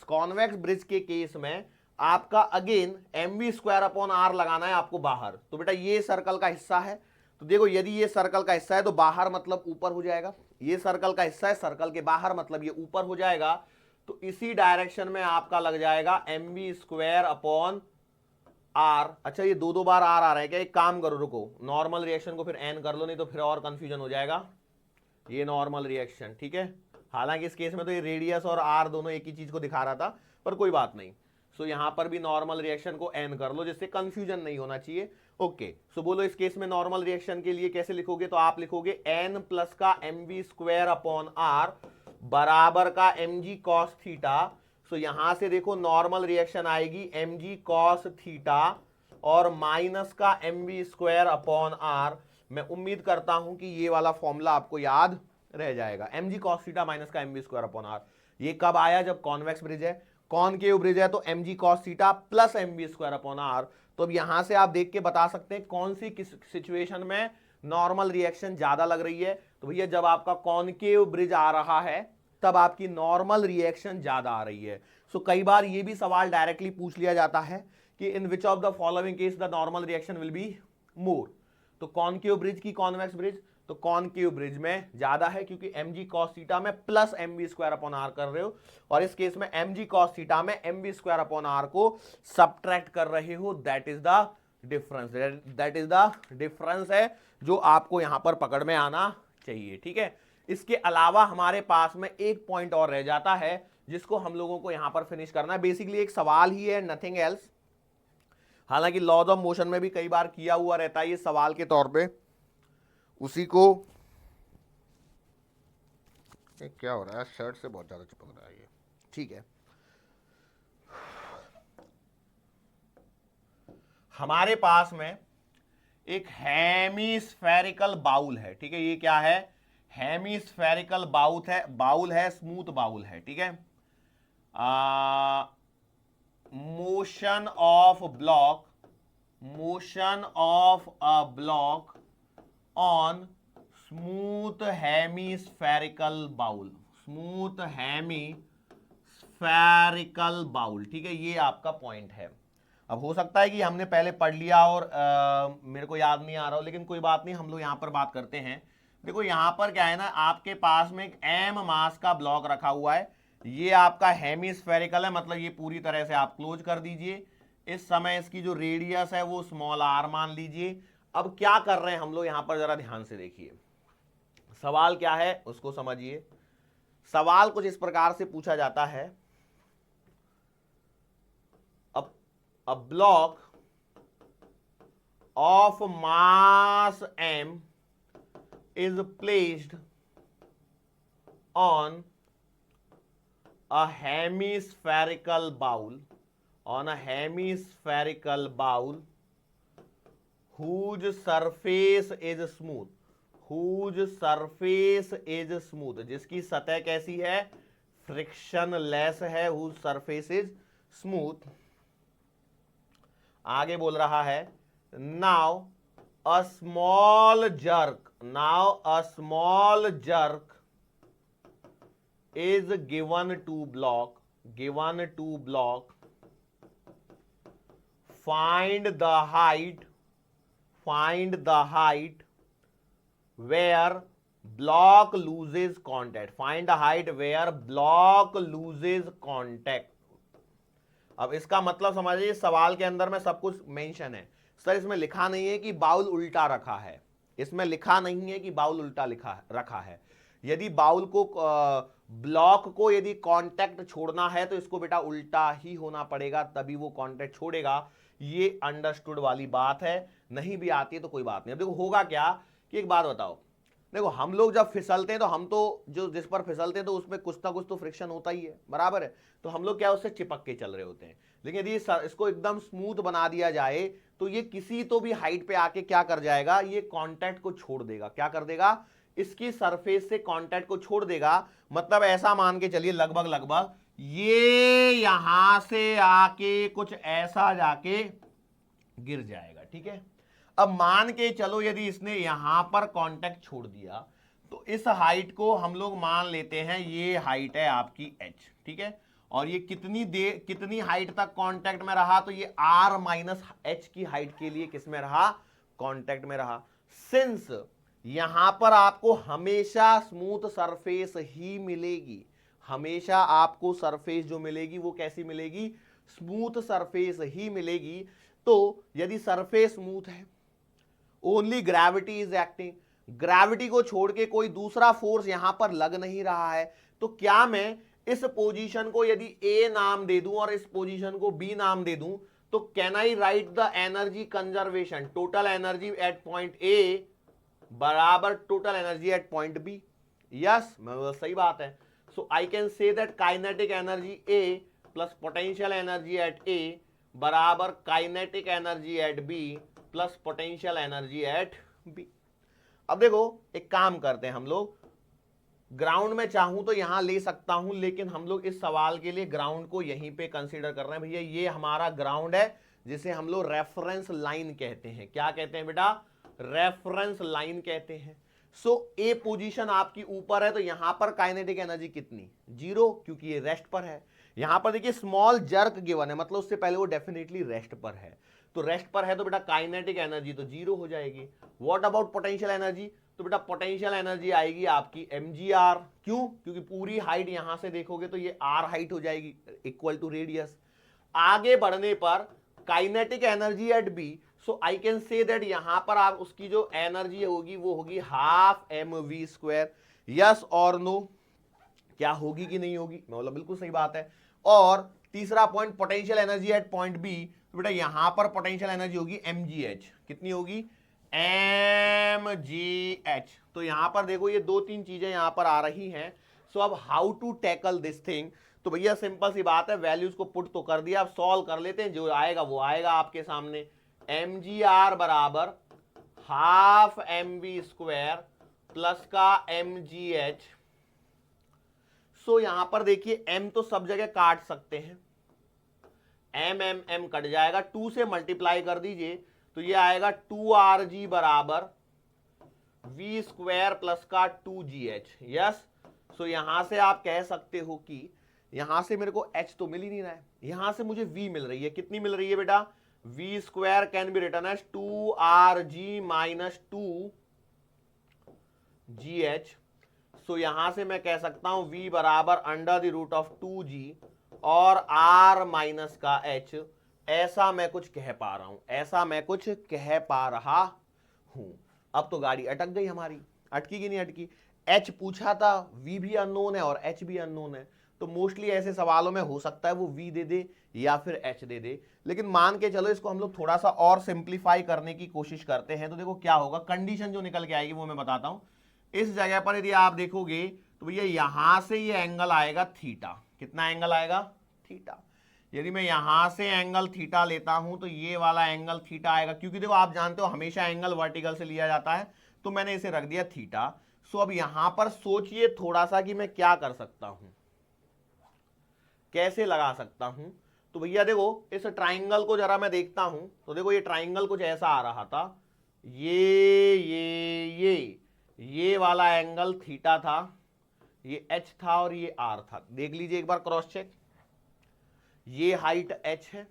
कॉन्वेक्स ब्रिज के केस में आपका again m we square upon r लगाना है आपको बाहर। तो बेटा ये सर्कल का हिस्सा है, तो देखो यदि ये सर्कल का हिस्सा है तो बाहर मतलब ऊपर हो जाएगा, ये सर्कल का हिस्सा है सर्कल के बाहर मतलब ये ऊपर हो जाएगा। तो इसी डायरेक्शन में आपका लग जाएगा m we square upon r. अच्छा ये दो बार आर आ रहा है क्या, एक काम करो रुको, नॉर्मल रिएक्शन को फिर एन कर लो, नहीं तो फिर और कंफ्यूजन हो जाएगा। ये नॉर्मल रिएक्शन, ठीक है, हालांकि इस केस में तो ये रेडियस और आर दोनों एक ही चीज को दिखा रहा था, पर कोई बात नहीं। सो यहां पर भी नॉर्मल रिएक्शन को एन कर लो, जिससे कंफ्यूजन नहीं होना चाहिए। ओके, सो बोलो इस केस में नॉर्मल रिएक्शन के लिए कैसे लिखोगे? तो आप लिखोगे एन प्लस का M we square upon are बराबर का एम जी कॉस थीटा। सो यहां से देखो नॉर्मल रिएक्शन आएगी एम जी कॉस थीटा और माइनस का M we square upon R. मैं उम्मीद करता हूं कि ये वाला फॉर्मूला आपको याद रह जाएगा, एम जी कॉस थीटा माइनस का M we square upon r. ये कब आया? जब कॉन्वेक्स ब्रिज है। कॉनकेव ब्रिज है तो m ji cos theta plus m we square upon r. तो अब यहां से आप देख के बता सकते हैं कौन सी किस सिचुएशन में नॉर्मल रिएक्शन ज्यादा लग रही है। तो भैया जब आपका कॉनकेव ब्रिज आ रहा है तब आपकी नॉर्मल रिएक्शन ज्यादा आ रही है। सो कई बार ये भी सवाल डायरेक्टली पूछ लिया जाता है कि in which of the following case the normal reaction will be more. तो कॉनकेव ब्रिज की कॉन्वेक्स ब्रिज, तो कॉनकेव ब्रिज में ज्यादा है क्योंकि एम जी कॉस थीटा में plus m we square upon r कर रहे हो, और इस केस में एम जी कॉस थीटा में m we square upon r को सब्ट्रैक्ट कर रहे हो। That is the difference, that is the difference है जो आपको यहां पर पकड़ में आना चाहिए। ठीक है, इसके अलावा हमारे पास में एक पॉइंट और रह जाता है जिसको हम लोगों को यहां पर फिनिश करना है। बेसिकली एक सवाल ही है, नथिंग एल्स। हालांकि लॉज ऑफ मोशन में भी कई बार किया हुआ रहता है ये सवाल के तौर पे, उसी को क्या हो रहा है, शर्ट से बहुत ज्यादा चिपक रहा है ये। ठीक है, हमारे पास में एक हेमीस्फेरिकल बाउल है। ठीक है, ये क्या है? हेमीस्फेरिकल बाउल है, स्मूथ बाउल है। ठीक है, motion of a block on smooth hemispherical bowl. ठीक है, ये आपका पॉइंट है। अब हो सकता है कि हमने पहले पढ़ लिया और मेरे को याद नहीं आ रहा हो, लेकिन कोई बात नहीं, हम लोग यहां पर बात करते हैं। देखो यहां पर क्या है ना, आपके पास में एक एम मास का ब्लॉक रखा हुआ है, ये आपका हेमीस्फेरिकल है, मतलब ये पूरी तरह से आप क्लोज कर दीजिए। इस समय इसकी जो रेडियस है वो स्मॉल आर मान लीजिए। अब क्या कर रहे हैं हम लोग यहां पर, जरा ध्यान से देखिए सवाल क्या है उसको समझिए। सवाल कुछ इस प्रकार से पूछा जाता है, a block of mass m is placed on a hemispherical bowl whose surface is smooth, जिसकी सतह कैसी है? फ्रिक्शनलेस है, whose surface is smooth। आगे बोल रहा है now a small jerk is given to block, find the height where block loses contact. अब इसका मतलब समझिए, सवाल के अंदर में सब कुछ मेंशन है। सर इसमें लिखा नहीं है कि बाउल उल्टा रखा है, इसमें लिखा नहीं है कि बाउल उल्टा रखा है। यदि बाउल को ब्लॉक को यदि कांटेक्ट छोड़ना है तो इसको बेटा उल्टा ही होना पड़ेगा, तभी वो कांटेक्ट छोड़ेगा। ये अंडरस्टूड वाली बात है, नहीं भी आती है तो कोई बात नहीं। अब देखो होगा क्या कि एक बात बताओ, देखो हम लोग जब फिसलते हैं तो हम तो जो जिस पर फिसलते हैं तो उसमें कुछ ना कुछ तो फ्रिक्शन होता ही है, बराबर है। तो हम लोग क्या उससे चिपक के चल रहे होते हैं। लेकिन यदि इसको एकदम स्मूथ बना दिया जाए तो ये किसी तो भी हाइट पे आके क्या कर जाएगा, ये कांटेक्ट को छोड़ देगा। क्या कर देगा? इसकी सरफेस से कांटेक्ट को छोड़ देगा। मतलब ऐसा मान के चलिए लगभग ये यहां से आके कुछ ऐसा जाके गिर जाएगा। ठीक है, अब मान के चलो यदि इसने यहां पर कांटेक्ट छोड़ दिया तो इस हाइट को हम लोग मान लेते हैं, ये हाइट है आपकी h। ठीक है, और ये कितनी हाइट तक कांटेक्ट में रहा? तो ये r माइनस h की हाइट के लिए किस में रहा? कांटेक्ट में रहा। सिंस यहां पर आपको हमेशा स्मूथ सरफेस ही मिलेगी, हमेशा आपको सरफेस जो मिलेगी वो कैसी मिलेगी? स्मूथ सरफेस ही मिलेगी। तो यदि सरफेस स्मूथ है, only gravity is acting, gravity को छोड़ के कोई दूसरा फोर्स यहां पर लग नहीं रहा है, तो क्या मैं इस पोजीशन को यदि ए नाम दे दूं और इस पोजीशन को बी नाम दे दूं, तो can I write the energy conservation, total energy at point A बराबर total energy at point B? Yes, सही बात है। So I can say that kinetic energy A plus potential energy at A बराबर kinetic energy at B plus potential energy at B. अब देखो एक काम करते हैं हम लोग, ग्राउंड में चाहूं तो यहां ले सकता हूं, लेकिन हम लोग इस सवाल के लिए ग्राउंड को यहीं पे कंसीडर कर रहे हैं। भैया ये हमारा ग्राउंड है जिसे हम लोग रेफरेंस लाइन कहते हैं। क्या कहते हैं बेटा? रेफरेंस लाइन कहते हैं। सो ए पोजीशन आपकी ऊपर है, तो यहां पर काइनेटिक एनर्जी कितनी? 0, क्योंकि ये रेस्ट पर है। यहां पर देखिए स्मॉल जर्क गिवन है, मतलब उससे पहले वो डेफिनेटली रेस्ट पर है, तो रेस्ट पर है तो बेटा काइनेटिक एनर्जी तो 0 हो जाएगी। What about potential energy? तो बेटा पोटेंशियल एनर्जी आएगी आपकी mgr। क्यों? क्योंकि पूरी हाइट यहां से देखोगे तो ये r हाइट हो जाएगी इक्वल टू रेडियस। आगे बढ़ने पर kinetic energy eight b, so I can say that यहां पर आप उसकी जो एनर्जी होगी वो होगी हाफ mv²। यस और नो? क्या होगी कि नहीं होगी? मैं बोला बिल्कुल सही बात है। और तीसरा point potential energy at point B, तो बेटा यहां पर पोटेंशियल एनर्जी होगी mgh। कितनी होगी? mgh। तो यहां पर देखो ये 2-3 चीजें यहां पर आ रही हैं। सो अब how to tackle this thing? तो भैया सिंपल सी बात है, वैल्यूज को पुट तो कर दिया, अब सॉल्व कर लेते हैं, जो आएगा वो आएगा आपके सामने। mgr बराबर हाफ mv² प्लस का mgh। सो यहां पर देखिए m तो सब जगह काट सकते हैं, m कट जाएगा, 2 से मल्टीप्लाई कर दीजिए तो ये आएगा 2rg बराबर v² प्लस का 2gh। यस, सो यहां से आप कह सकते हो कि यहां से मेरे को h तो मिल ही नहीं रहा है, यहां से मुझे v मिल रही है। कितनी मिल रही है बेटा? v² can be written as 2rg minus 2gh। So यहां से मैं कह सकता हूं v बराबर under the root of 2g और r माइनस का h। ऐसा मैं कुछ कह पा रहा हूं, ऐसा मैं कुछ कह पा रहा हूं। अब तो गाड़ी अटक गई हमारी, अटकी कि नहीं अटकी? h पूछा था, v भी अननोन है और h भी अननोन है, तो मोस्टली ऐसे सवालों में हो सकता है वो v दे दे या फिर h दे दे। लेकिन मान के चलो इसको हम लोग थोड़ा सा और सिंप्लीफाई करने की कोशिश करते हैं, तो देखो क्या होगा, कंडीशन जो निकल के आएगी वो मैं बताता हूं। इस जगह पर यदि आप देखोगे तो भैया यहां से ये एंगल आएगा थीटा। कितना एंगल आएगा? थीटा। यदि मैं यहां से एंगल थीटा लेता हूं तो ये वाला एंगल थीटा आएगा, क्योंकि देखो आप जानते हो हमेशा एंगल वर्टिकल से लिया जाता है, तो मैंने इसे रख दिया थीटा। सो अब यहां पर सोचिए थोड़ा सा कि मैं क्या कर सकता हूं, कैसे लगा सकता हूं। तो भैया देखो इस ट्राइंगल को जरा मैं देखता हूं, तो देखो ये ट्राइंगल कुछ ऐसा आ रहा था, ये वाला एंगल थीटा था, ये h था और ये r था। देख लीजिए एक बार क्रॉस चेक, ये हाइट h है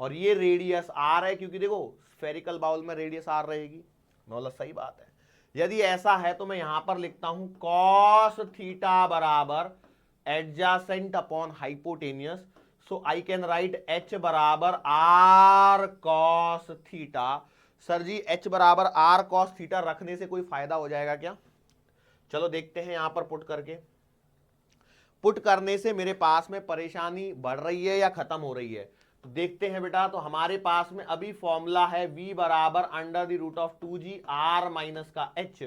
और ये रेडियस r है, क्योंकि देखो स्फेरिकल बाउल में रेडियस r रहेगी। बोला सही बात है। यदि ऐसा है तो मैं यहां पर लिखता हूं cos थीटा बराबर adjacent upon hypotenuse. So I can write h बराबर r cos थीटा। सर जी h बराबर r cos थीटा रखने से कोई फायदा हो जाएगा क्या? चलो देखते हैं यहां पर पुट करके। पुट करने से मेरे पास में परेशानी बढ़ रही है या खत्म हो रही है? तो देखते हैं बेटा। तो हमारे पास में अभी फॉर्मूला है v बराबर under the root of 2g r minus का h,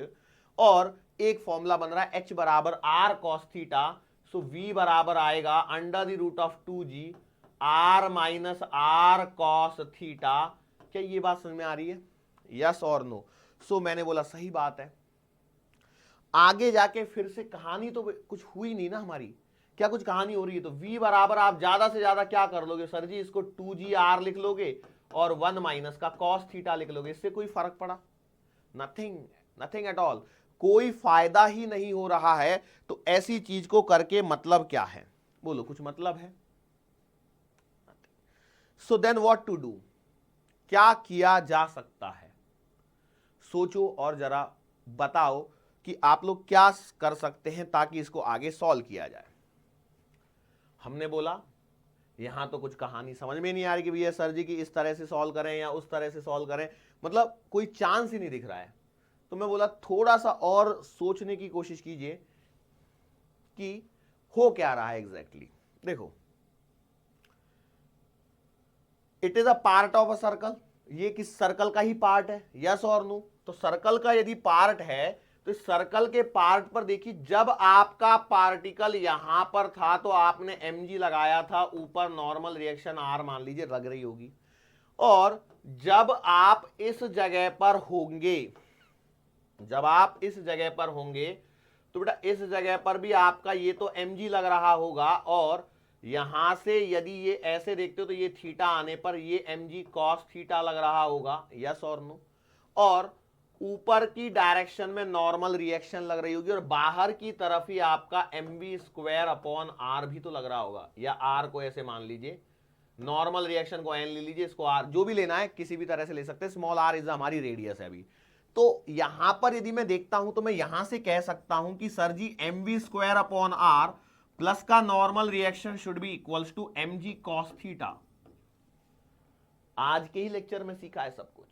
और एक फॉर्मूला बन रहा है h बराबर r cos theta. So v बराबर आएगा under the root of 2g r minus r cos theta. क्या ये बात समझ में आ रही है? यस और नो? सो मैंने बोला सही बात है। आगे जाके फिर से कहानी तो कुछ हुई नहीं ना हमारी, क्या कुछ कहानी हो रही है? तो v बराबर आप ज्यादा से ज्यादा क्या कर लोगे सर जी, इसको 2gr लिख लोगे और 1 माइनस का cos थीटा लिख लोगे। इससे कोई फर्क पड़ा? Nothing, nothing at all. कोई फायदा ही नहीं हो रहा है, तो ऐसी चीज को करके मतलब क्या है? बोलो, कुछ मतलब है? So then what to do? क्या किया जा सकता है? सोचो और जरा बताओ कि आप लोग क्या कर सकते हैं ताकि इसको आगे सॉल्व किया जाए। हमने बोला यहां तो कुछ कहानी समझ में नहीं आ रही कि भैया सर जी की इस तरह से सॉल्व करें या उस तरह से सॉल्व करें, मतलब कोई चांस ही नहीं दिख रहा है। तो मैं बोला थोड़ा सा और सोचने की कोशिश कीजिए कि हो क्या रहा है एग्जैक्टली। देखो, it is a part of a circle, ये किस सर्कल का ही पार्ट है, यस और नो। तो सर्कल का यदि पार्ट है तो इस सर्कल के पार्ट पर देखिए, जब आपका पार्टिकल यहां पर था तो आपने mg लगाया था, ऊपर नॉर्मल रिएक्शन r मान लीजिए लग रही होगी, और जब आप इस जगह पर होंगे, जब आप इस जगह पर होंगे तो बेटा इस जगह पर भी आपका ये तो mg लग रहा होगा, और यहां से यदि ये ऐसे देखते हो तो ये थीटा आने पर ये mg cos थीटा लग रहा होगा, यस और नो। और ऊपर की डायरेक्शन में नॉर्मल रिएक्शन लग रही होगी, और बाहर की तरफ ही आपका mv स्क्वायर अपॉन r भी तो लग रहा होगा, या r को ऐसे मान लीजिए, नॉर्मल रिएक्शन को n ले लीजिए, इसको r जो भी लेना है किसी भी तरह से ले सकते हैं, स्मॉल r इज हमारी रेडियस है अभी। तो यहां पर यदि मैं देखता हूं तो मैं यहां से कह सकता हूं कि sir ji mv square upon r plus का normal reaction should be equals to mg cos theta. आज के ही लेक्चर में सीखा है सब कुछ।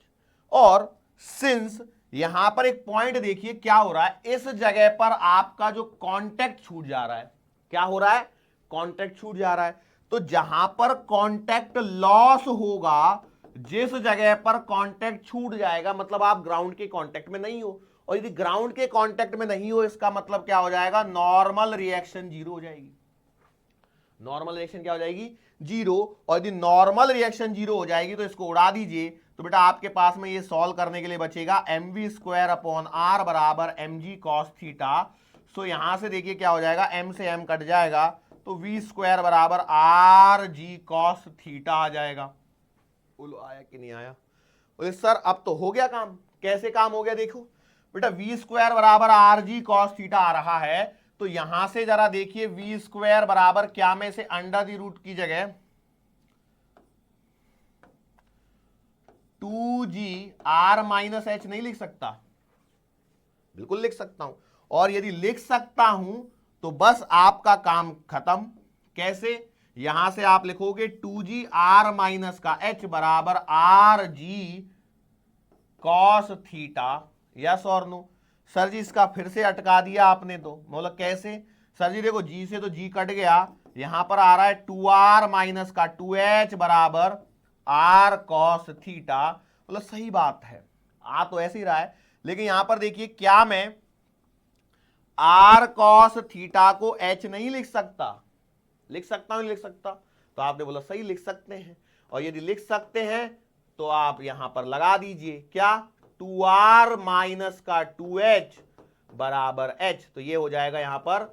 और सिंस यहां पर एक पॉइंट देखिए क्या हो रहा है, इस जगह पर आपका जो कांटेक्ट छूट जा रहा है, क्या हो रहा है, कांटेक्ट छूट जा रहा है। तो जहां पर कांटेक्ट लॉस होगा, जिस जगह पर कांटेक्ट छूट जाएगा, मतलब आप ग्राउंड के कांटेक्ट में नहीं हो, और यदि ग्राउंड के कांटेक्ट में नहीं हो इसका मतलब क्या हो जाएगा, नॉर्मल रिएक्शन जीरो हो जाएगी। नॉर्मल रिएक्शन क्या हो जाएगी, जीरो। और यदि नॉर्मल रिएक्शन जीरो हो जाएगी तो इसको उड़ा दीजिए, तो बेटा आपके पास में ये सॉल्व करने के लिए बचेगा mv स्क्वायर अपॉन r बराबर mg cos थीटा। सो यहां से देखिए क्या हो जाएगा, m से m कट जाएगा, तो v स्क्वायर बराबर आर जी कॉस थीटा आ जाएगा। बोलो आया कि नहीं आया। बोले सर अब तो हो गया काम। कैसे काम हो गया, देखो बेटा v स्क्वायर बराबर आर जी कॉस थीटा आ रहा है, तो यहां से जरा देखिए v स्क्वायर बराबर क्या में से अंडर द रूट की जगह 2g r माइनस एच नहीं लिख सकता, बिल्कुल लिख सकता हूं। और यदि लिख सकता हूं तो बस आपका काम खत्म। कैसे, यहां से आप लिखोगे 2g r माइनस का h बराबर R G cos theta, yes और नो। सर जी इसका फिर से अटका दिया आपने, तो मतलब कैसे, सर जी देखो g से तो g कट गया, यहां पर आ रहा है 2r माइनस का 2h बराबर r कॉस थीटा। मतलब सही बात है, आ तो ऐसे ही रहा है, लेकिन यहां पर देखिए क्या मैं r कॉस थीटा को h नहीं लिख सकता, लिख सकता हूं, लिख सकता। तो आपने बोला सही लिख सकते हैं, और यदि लिख सकते हैं तो आप यहां पर लगा दीजिए क्या, 2r माइनस का 2h बराबर h, तो ये हो जाएगा यहां पर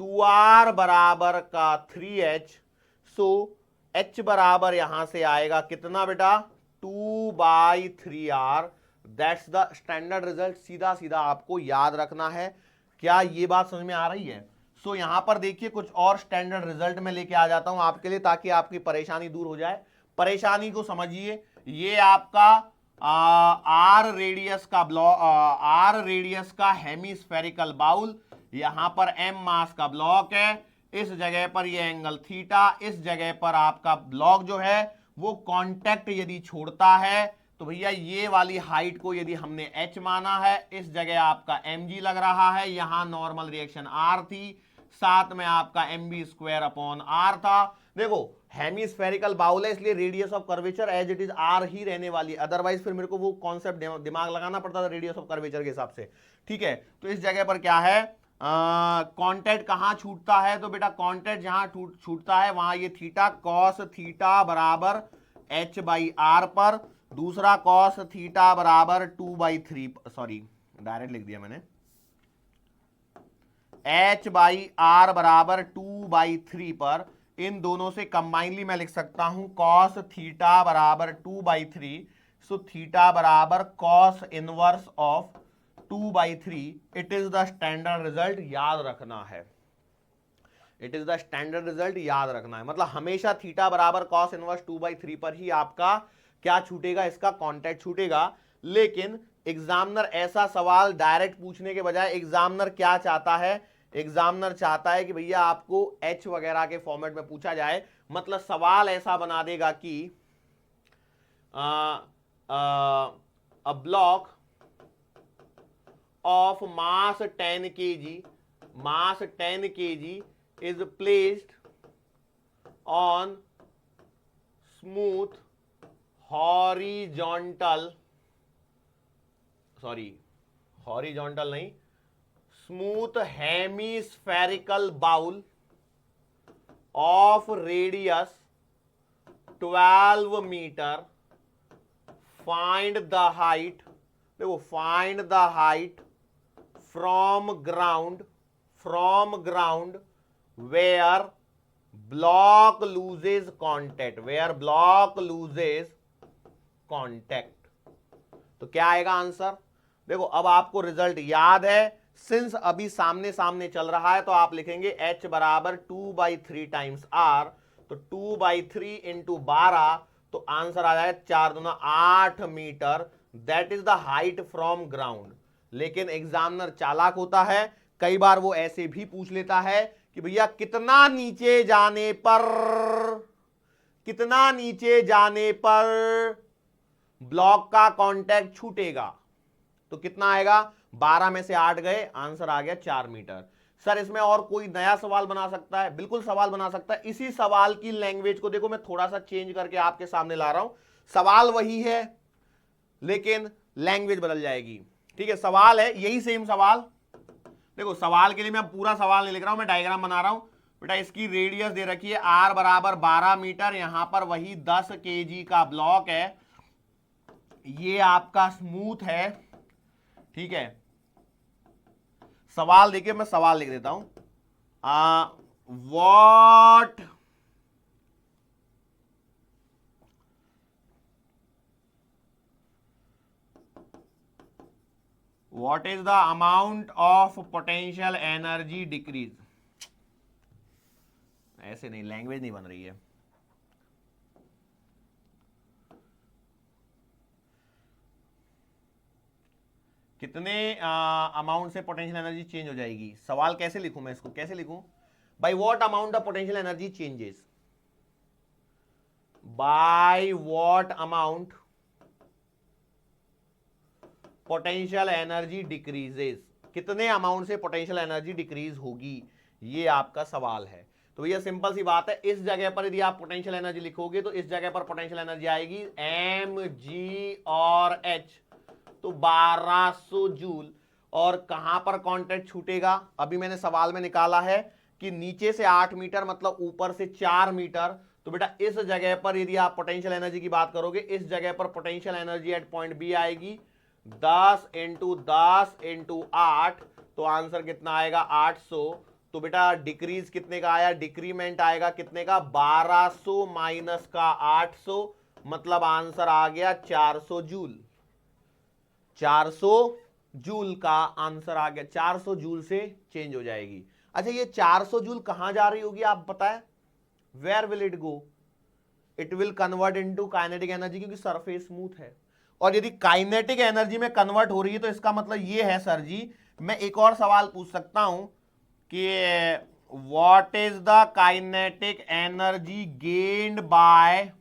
2r बराबर का 3h। सो h बराबर यहां से आएगा कितना बेटा, 2/3r। That's the standard result. सीधा सीधा आपको याद रखना है। क्या ये बात समझ में आ रही है। सो यहां पर देखिए कुछ और स्टैंडर्ड रिजल्ट में लेके आ जाता हूं आपके लिए, ताकि आपकी परेशानी दूर हो जाए। परेशानी को समझिए, ये आपका आर रेडियस का ब्लॉक, आर रेडियस का हेमिस्फेरिकल बाउल, यहां पर m मास का ब्लॉक है, इस जगह पर ये एंगल थीटा, इस जगह पर आपका ब्लॉक जो है वो कांटेक्ट यदि छोड़ता है तो भैया ये वाली हाइट को यदि हमने h माना है, इस जगह आपका mg लग रहा है, यहां नॉर्मल रिएक्शन r थी, साथ में आपका mv स्क्वायर अपॉन r था। देखो हेमिस्फेरिकल बाउल है इसलिए radius of curvature as it is r ही रहने वाली, अदरवाइज फिर मेरे को वो कॉन्सेप्ट दिमाग लगाना पड़ता था रेडियस ऑफ कर्वेचर के हिसाब से। ठीक है, तो इस जगह पर क्या है, कॉन्टेक्ट कहां छूटता है, तो बेटा कॉन्टेक्ट जहां छूटता है वहां ये थीटा कॉस थीटा बराबर h/r पर, दूसरा कॉस थीटा बराबर 2/3, सॉरी डायरेक्ट लिख दिया मैंने, h/r बराबर 2/3 पर। इन दोनों से कंबाइनली मैं लिख सकता हूं कॉस थीटा बराबर 2/3। सो थीटा बराबर cos inverse of 2/3। It is the standard result, याद रखना है। It is the standard result, याद रखना है। मतलब हमेशा थीटा बराबर कॉस इनवर्स 2/3 पर ही आपका क्या छूटेगा, इसका कांटेक्ट छूटेगा। लेकिन एग्जामिनर ऐसा सवाल डायरेक्ट पूछने के बजाय एग्जामिनर क्या चाहता है, एग्जामिनर चाहता है कि भैया आपको एच वगैरह के फॉर्मेट में पूछा जाए। मतलब सवाल ऐसा बना देगा कि a block of mass 10 kg is placed on smooth horizontal नहीं, smooth hemispherical bowl of radius 12 meter. Find the height, देखो find the height from ground where block loses contact, तो क्या आएगा आंसर? देखो अब आपको रिजल्ट याद है, सिंस अभी सामने सामने चल रहा है तो आप लिखेंगे h बराबर 2/3 टाइम्स r, तो 2/3 इंटू 12, तो आंसर आ जाएगा 4 दूना 8 metre, that is the height from ground. लेकिन एग्जामिनर चालाक होता है, कई बार वो ऐसे भी पूछ लेता है कि भैया कितना नीचे जाने पर ब्लॉक का कांटेक्ट छूटेगा, तो कितना आएगा? 12 में से 8 गए, आंसर आ गया 4 मीटर। सर इसमें और कोई नया सवाल बना सकता है? बिल्कुल सवाल बना सकता है। इसी सवाल की लैंग्वेज को देखो मैं थोड़ा सा चेंज करके आपके सामने ला रहा हूं, सवाल वही है लेकिन लैंग्वेज बदल जाएगी। ठीक है, सवाल है यही सेम सवाल। देखो सवाल के लिए मैं पूरा सवाल नहीं लिख रहा हूं, मैं डायग्राम बना रहा हूं। बेटा इसकी रेडियस दे रखी है r बराबर 12 मीटर, यहां पर वही 10 kg का ब्लॉक है, ये आपका स्मूथ है। ठीक है, सवाल देखिए मैं सवाल लिख देता हूं, what is the amount of potential energy decrease? ऐसे नहीं, लैंग्वेज नहीं बन रही है। कितने अमाउंट से पोटेंशियल एनर्जी चेंज हो जाएगी? सवाल कैसे लिखूं मैं इसको, कैसे लिखूं? By what amount of potential energy changes, by what amount potential energy decreases, कितने अमाउंट से पोटेंशियल एनर्जी डिक्रीज होगी, ये आपका सवाल है। तो भैया सिंपल सी बात है, इस जगह पर यदि आप पोटेंशियल एनर्जी लिखोगे तो इस जगह पर पोटेंशियल एनर्जी आएगी mg और h, तो 1200 जूल। और कहां पर कांटेक्ट छूटेगा? अभी मैंने सवाल में निकाला है कि नीचे से 8 मीटर मतलब ऊपर से 4 मीटर, तो बेटा इस जगह पर यदि आप पोटेंशियल एनर्जी की बात करोगे, इस जगह पर potential energy at point B आएगी 10 इंटू 10 इंटू 8, तो आंसर कितना आएगा? 800। तो बेटा डिक्रीज कितने का आया? डिक्रीमेंट आएगा कितने का? 1200 माइनस का 800, मतलब आंसर आ गया 400 जूल। 400 जूल का आंसर आ गया, 400 जूल से चेंज हो जाएगी। अच्छा ये 400 जूल कहां जा रही होगी आप बताएं? Where will it go? It will convert into kinetic energy, क्योंकि सरफेस स्मूथ है। और यदि काइनेटिक एनर्जी में कन्वर्ट हो रही है तो इसका मतलब ये है सर जी, मैं एक और सवाल पूछ सकता हूं कि what is the kinetic energy gained by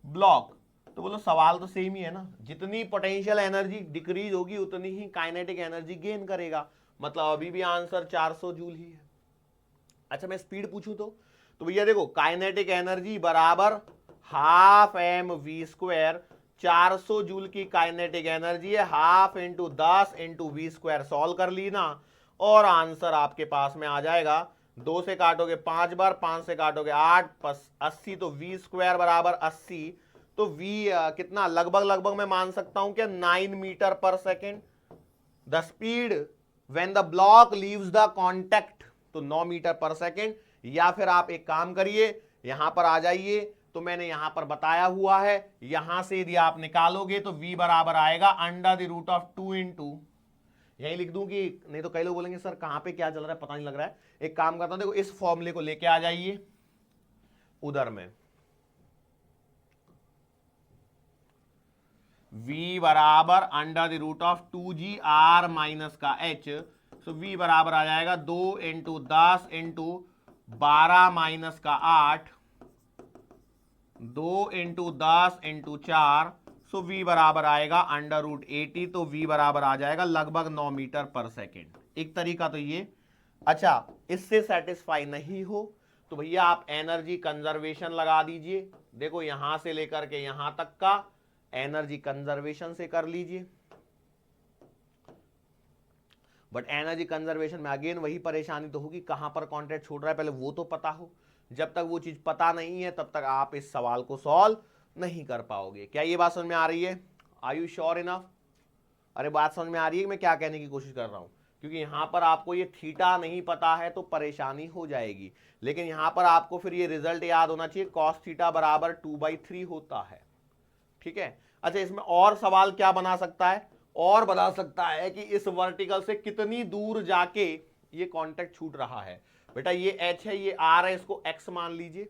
block? तो बोलो सवाल तो सेम ही है ना, जितनी पोटेंशियल एनर्जी डिक्रीज होगी उतनी ही काइनेटिक एनर्जी गेन करेगा, मतलब अभी भी आंसर 400 जूल ही है। अच्छा मैं स्पीड पूछूं तो भैया देखो काइनेटिक एनर्जी बराबर half M we square, 400 joule की काइनेटिक एनर्जी है, half into 10 into V square, solve कर ली ना, और आंसर आपके पास में आ जाएगा। 2 से काटोगे 5 बार, 5 से काटोगे 8, 80, तो वी स्क्वायर बराबर 80, तो वी कितना लगभग मैं मान सकता हूं क्या 9 मीटर पर second. The speed when the block leaves the contact, तो 9 मीटर पर सेकेंड। या फिर आप एक काम करिए, यहां पर आ जाइए, तो मैंने यहां पर बताया हुआ है, यहां से यदि आप निकालोगे तो v बराबर आएगा under the root of 2 into, यही लिख दूं कि नहीं तो कई लोग बोलेंगे सर कहां पे क्या चल रहा है पता नहीं लग रहा है। एक काम करता हूं, देखो इस फॉर्मूले को लेके आ जाइए उधर में, v बराबर under the root of 2g r minus का h, सो v बराबर आ जाएगा 2 इंटू 10 इंटू 12 माइनस का 8, 2 इंटू 10 इंटू 4, सो v बराबर आएगा √80, तो v बराबर आ जाएगा लगभग 9 मीटर पर सेकेंड। एक तरीका तो ये। अच्छा, इससे सेटिस्फाई नहीं हो तो भैया आप एनर्जी कंजर्वेशन लगा दीजिए। देखो यहां से लेकर के यहां तक का एनर्जी कंजर्वेशन से कर लीजिए। बट एनर्जी कंजर्वेशन में अगेन वही परेशानी तो होगी, कहां पर कॉन्ट्रैक्ट छूट रहा है पहले वो तो पता हो। जब तक वो चीज पता नहीं है तब तक आप इस सवाल को सॉल्व नहीं कर पाओगे। क्या ये बात समझ में आ रही है? Are you sure enough? अरे बात समझ में आ रही है मैं क्या कहने की कोशिश कर रहा हूं? क्योंकि यहां पर आपको ये थीटा नहीं पता है तो परेशानी हो जाएगी, लेकिन यहां पर आपको फिर ये रिजल्ट याद होना चाहिए, कॉस थीटा बराबर 2/3 होता है। ठीक है। अच्छा, इसमें और सवाल क्या बना सकता है? और बना सकता है कि इस वर्टिकल से कितनी दूर जाके ये कांटेक्ट छूट रहा है। बेटा ये h है, ये r है, इसको x मान लीजिए,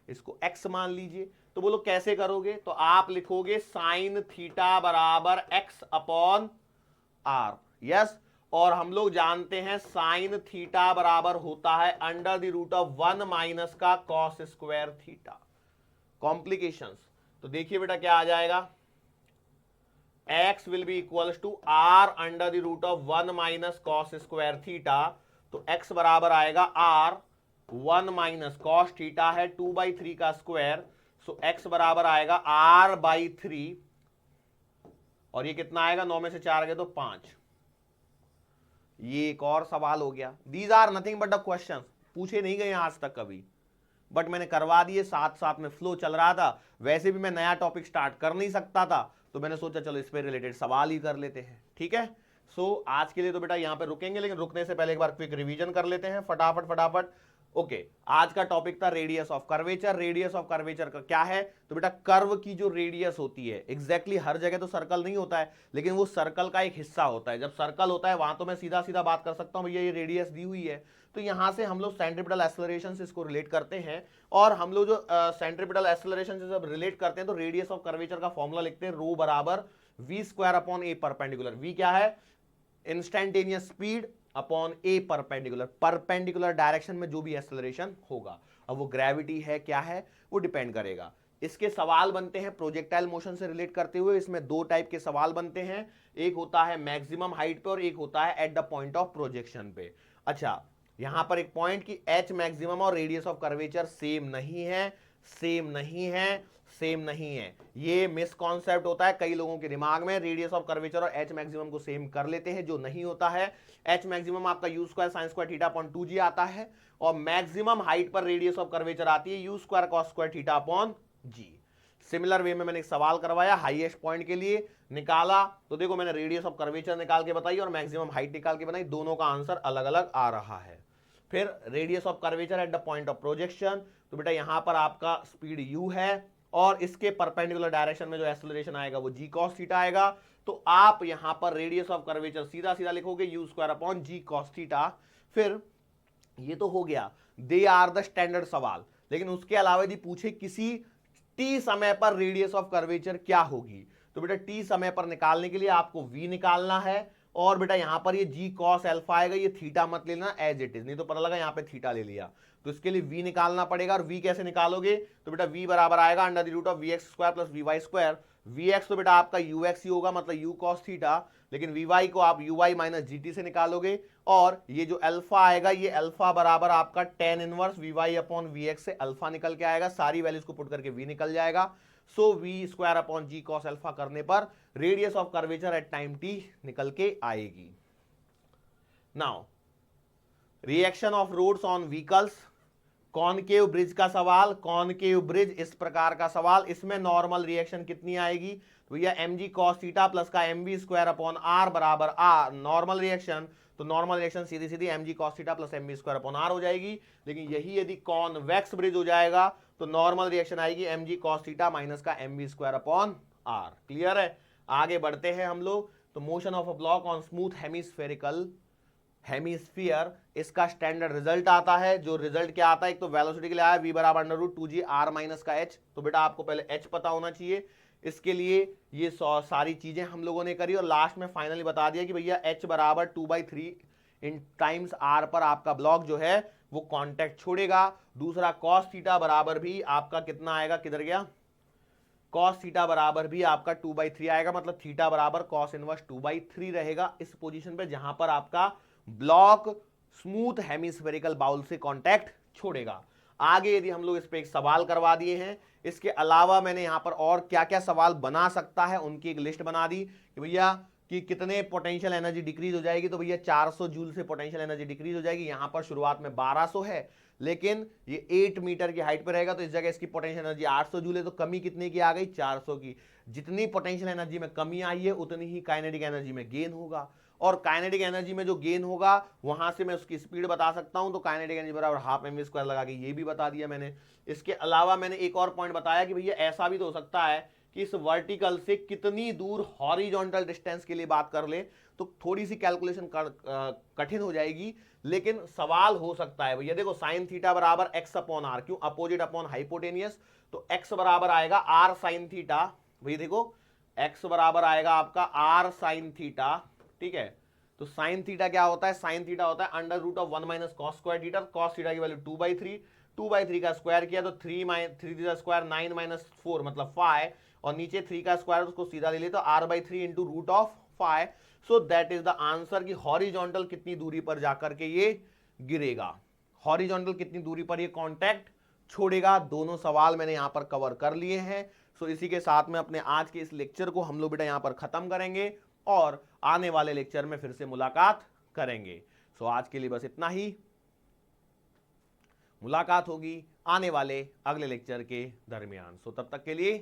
इसको x मान लीजिए। तो बोलो कैसे करोगे? तो आप लिखोगे साइन थीटा बराबर x अपॉन r। यस, और हम लोग जानते हैं साइन थीटा बराबर होता है √1 माइनस का कॉस स्क्वायर थीटा। कॉम्प्लिकेशंस तो देखिए बेटा क्या आ जाएगा, x will be equals to r √1 minus cos square theta. तो x बराबर आएगा r 1 माइनस कॉस थीटा है 2/3 का स्क्वायर, सो x बराबर आएगा r/3, और ये कितना आएगा, 9 में से 4 गए तो 5। ये एक और सवाल हो गया। These are nothing but the questions, पूछे नहीं गए आज तक कभी, बट मैंने करवा दिए, साथ साथ में फ्लो चल रहा था। वैसे भी मैं नया टॉपिक स्टार्ट कर नहीं सकता था, तो मैंने सोचा चलो इस पे रिलेटेड सवाल ही कर लेते हैं। ठीक है, सो आज के लिए तो बेटा यहां पे रुकेंगे, लेकिन रुकने से पहले एक बार क्विक रिवीजन कर लेते हैं फटाफट फटाफट। ओके, आज का टॉपिक था radius of curvature. Radius of curvature का क्या है? तो बेटा कर्व की जो रेडियस होती है, एग्जैक्टली हर जगह तो सर्कल नहीं होता है, लेकिन वो सर्कल का एक हिस्सा होता है। जब सर्कल होता है वहां तो मैं सीधा सीधा बात कर सकता हूं, भैया ये रेडियस दी हुई है, तो यहां से हम लोग सेंट्रीपिटल एक्सेलरेशन से इसको रिलेट करते हैं। और हम लोग जो सेंट्रीपिटल एक्सेलरेशन से जब रिलेट करते हैं तो रेडियस ऑफ कर्वेचर का फॉर्मूला लिखते हैं रो बराबर v² upon a perpendicular. v क्या है? Instantaneous speed upon a perpendicular, perpendicular direction में जो भी एक्सेलरेशन होगा। अब वो ग्रेविटी है क्या है वो डिपेंड करेगा। इसके सवाल बनते हैं प्रोजेक्टाइल मोशन से रिलेट करते हुए। इसमें दो टाइप के सवाल बनते हैं, एक होता है मैक्सिमम हाइट पे और एक होता है at the point of projection पे। अच्छा, यहां पर एक पॉइंट की एच मैक्सिमम और रेडियस ऑफ कर्वेचर सेम नहीं है, सेम नहीं है, सेम नहीं है। ये मिस कॉन्सेप्ट होता है कई लोगों के दिमाग में, रेडियस ऑफ कर्वेचर और एच मैक्सिमम को सेम कर लेते हैं, जो नहीं होता है। एच मैक्सिमम आपका u² sin square theta upon 2g आता है, और मैक्सिमम हाइट पर रेडियस ऑफ कर्वेचर आती है u² cos square theta upon g। Similar way में मैंने एक सवाल करवाया, हाईएस्ट पॉइंट के लिए निकाला, तो देखो मैंने रेडियस ऑफ कर्वेचर निकाल के बताई और मैक्सिमम हाइट निकाल के बनाई, दोनों का आंसर अलग अलग आ रहा है। फिर radius of curvature at the point of projection, तो बेटा यहां पर आपका स्पीड u है और इसके परपेंडिकुलर डायरेक्शन में जो एक्सेलरेशन आएगा वो g cos थीटा आएगा। तो आप यहां पर रेडियस ऑफ कर्वेचर सीधा सीधा लिखोगे u² upon g cos theta. फिर ये तो हो गया, दे आर द स्टैंडर्ड सवाल। लेकिन उसके अलावा यदि पूछे किसी t समय पर रेडियस ऑफ कर्वेचर क्या होगी, तो बेटा t समय पर निकालने के लिए आपको v निकालना है, और बेटा यहां पर ये g cos अल्फा आएगा, ये थीटा मत लेना एज इट इज, नहीं तो पता लगा यहां पे थीटा ले लिया। तो इसके लिए v निकालना पड़ेगा, और v कैसे निकालोगे? तो बेटा v बराबर आएगा √vx² प्लस vy²। vx तो बेटा आपका ux ही होगा, मतलब u cos थीटा, लेकिन vy को आप uy माइनस gt से निकालोगे, और ये जो अल्फा आएगा ये अल्फा बराबर आपका tan inverse vy upon vx से अल्फा निकल के आएगा, सारी वैल्यूज को पुट करके v निकल जाएगा। So v² upon g cos alpha करने पर radius of curvature at time t निकल के आएगी। Now reaction of roads on vehicles, concave bridge का सवाल, कॉनकेव ब्रिज इस प्रकार का सवाल, इसमें नॉर्मल रिएक्शन कितनी आएगी? तो भैया mg cos थीटा प्लस का mv² अपॉन r बराबर r, नॉर्मल रिएक्शन, तो नॉर्मल रिएक्शन सीधी सीधी mg cos theta plus mv² upon r हो जाएगी। लेकिन यही यदि कॉन्वेक्स ब्रिज हो जाएगा तो नॉर्मल रिएक्शन आएगी mg cos थीटा माइनस का mv² अपॉन r। क्लियर है? आगे बढ़ते हैं हम लोग। तो motion of a block on smooth hemispherical hemisphere, इसका स्टैंडर्ड रिजल्ट आता है। जो रिजल्ट क्या आता है, एक तो वेलोसिटी के लिए आया v बराबर √2g r माइनस का h, तो बेटा आपको पहले h पता होना चाहिए। इसके लिए ये सारी चीजें हम लोगों ने करी और लास्ट में फाइनली बता दिया कि भैया h बराबर 2/3 इन टाइम्स r पर आपका ब्लॉक जो है वो कांटेक्ट छोड़ेगा। दूसरा cos थीटा बराबर भी आपका कितना आएगा, किधर गया, कॉस थीटा बराबर भी आपका 2/3 आएगा, मतलब थीटा बराबर कॉस इनवर्स 2/3 रहेगा इस पोजीशन पे जहां पर आपका ब्लॉक स्मूथ हेमिस्फेरिकल बाउल से कांटेक्ट छोड़ेगा। आगे यदि हम लोग इस पे एक सवाल करवा दिए हैं, इसके अलावा मैंने यहां पर और क्या क्या सवाल बना सकता है उनकी एक लिस्ट बना दी कि भैया कि कितने पोटेंशियल एनर्जी डिक्रीज हो जाएगी, तो भैया 400 जूल से पोटेंशियल एनर्जी डिक्रीज हो जाएगी। यहां पर शुरुआत में 1200 है, लेकिन ये 8 मीटर की हाइट पर रहेगा तो इस जगह इसकी पोटेंशियल एनर्जी 800 जूल है, तो कमी कितने की आ गई, 400 की। जितनी पोटेंशियल एनर्जी में कमी आई है उतनी ही काइनेटिक एनर्जी में गेन होगा, और काइनेटिक एनर्जी में जो गेन होगा वहां से मैं उसकी स्पीड बता सकता हूं, तो काइनेटिक एनर्जी बराबर हाफ एम वी स्क्वायर लगा के ये भी बता दिया मैंने। इसके अलावा मैंने एक और पॉइंट बताया कि भैया ऐसा भी तो हो सकता है कि इस वर्टिकल से कितनी दूर हॉरिजॉन्टल डिस्टेंस के लिए बात कर ले, तो थोड़ी सी कैलकुलेशन कठिन हो जाएगी, लेकिन सवाल हो सकता है। भैया देखो साइन थीटा बराबर एक्स अपॉन आर, क्यों, अपोजिट अपॉन हाइपोटेनियस, तो एक्स बराबर आएगा आर साइन थीटा। भैया देखो एक्स बराबर आएगा आपका आर साइन थीटा, ठीक है। तो साइन थीटा क्या होता है, साइन थीटा होता है under root of 1 minus cos square theta. Cos theta की वैल्यू 2/3, 2/3 का स्क्वायर किया तो 3 का स्क्वायर 9 माइनस 4 मतलब 5, और नीचे 3 का स्क्वायर उसको सीधा ले ले तो r/3 into root of 5। So that is the answer कि हॉरिजॉन्टल कितनी दूरी पर जाकर के ये गिरेगा, हॉरिजॉन्टल कितनी दूरी पर ये कांटेक्ट छोड़ेगा। दोनों सवाल मैंने यहां पर कवर कर लिए हैं। सो इसी के साथ में अपने आज के इस लेक्चर को हम लोग बेटा यहां पर खत्म करेंगे और आने वाले लेक्चर में फिर से मुलाकात करेंगे। सो आज के लिए बस इतना ही, मुलाकात होगी आने वाले अगले लेक्चर के दरमियान। सो तब तक के लिए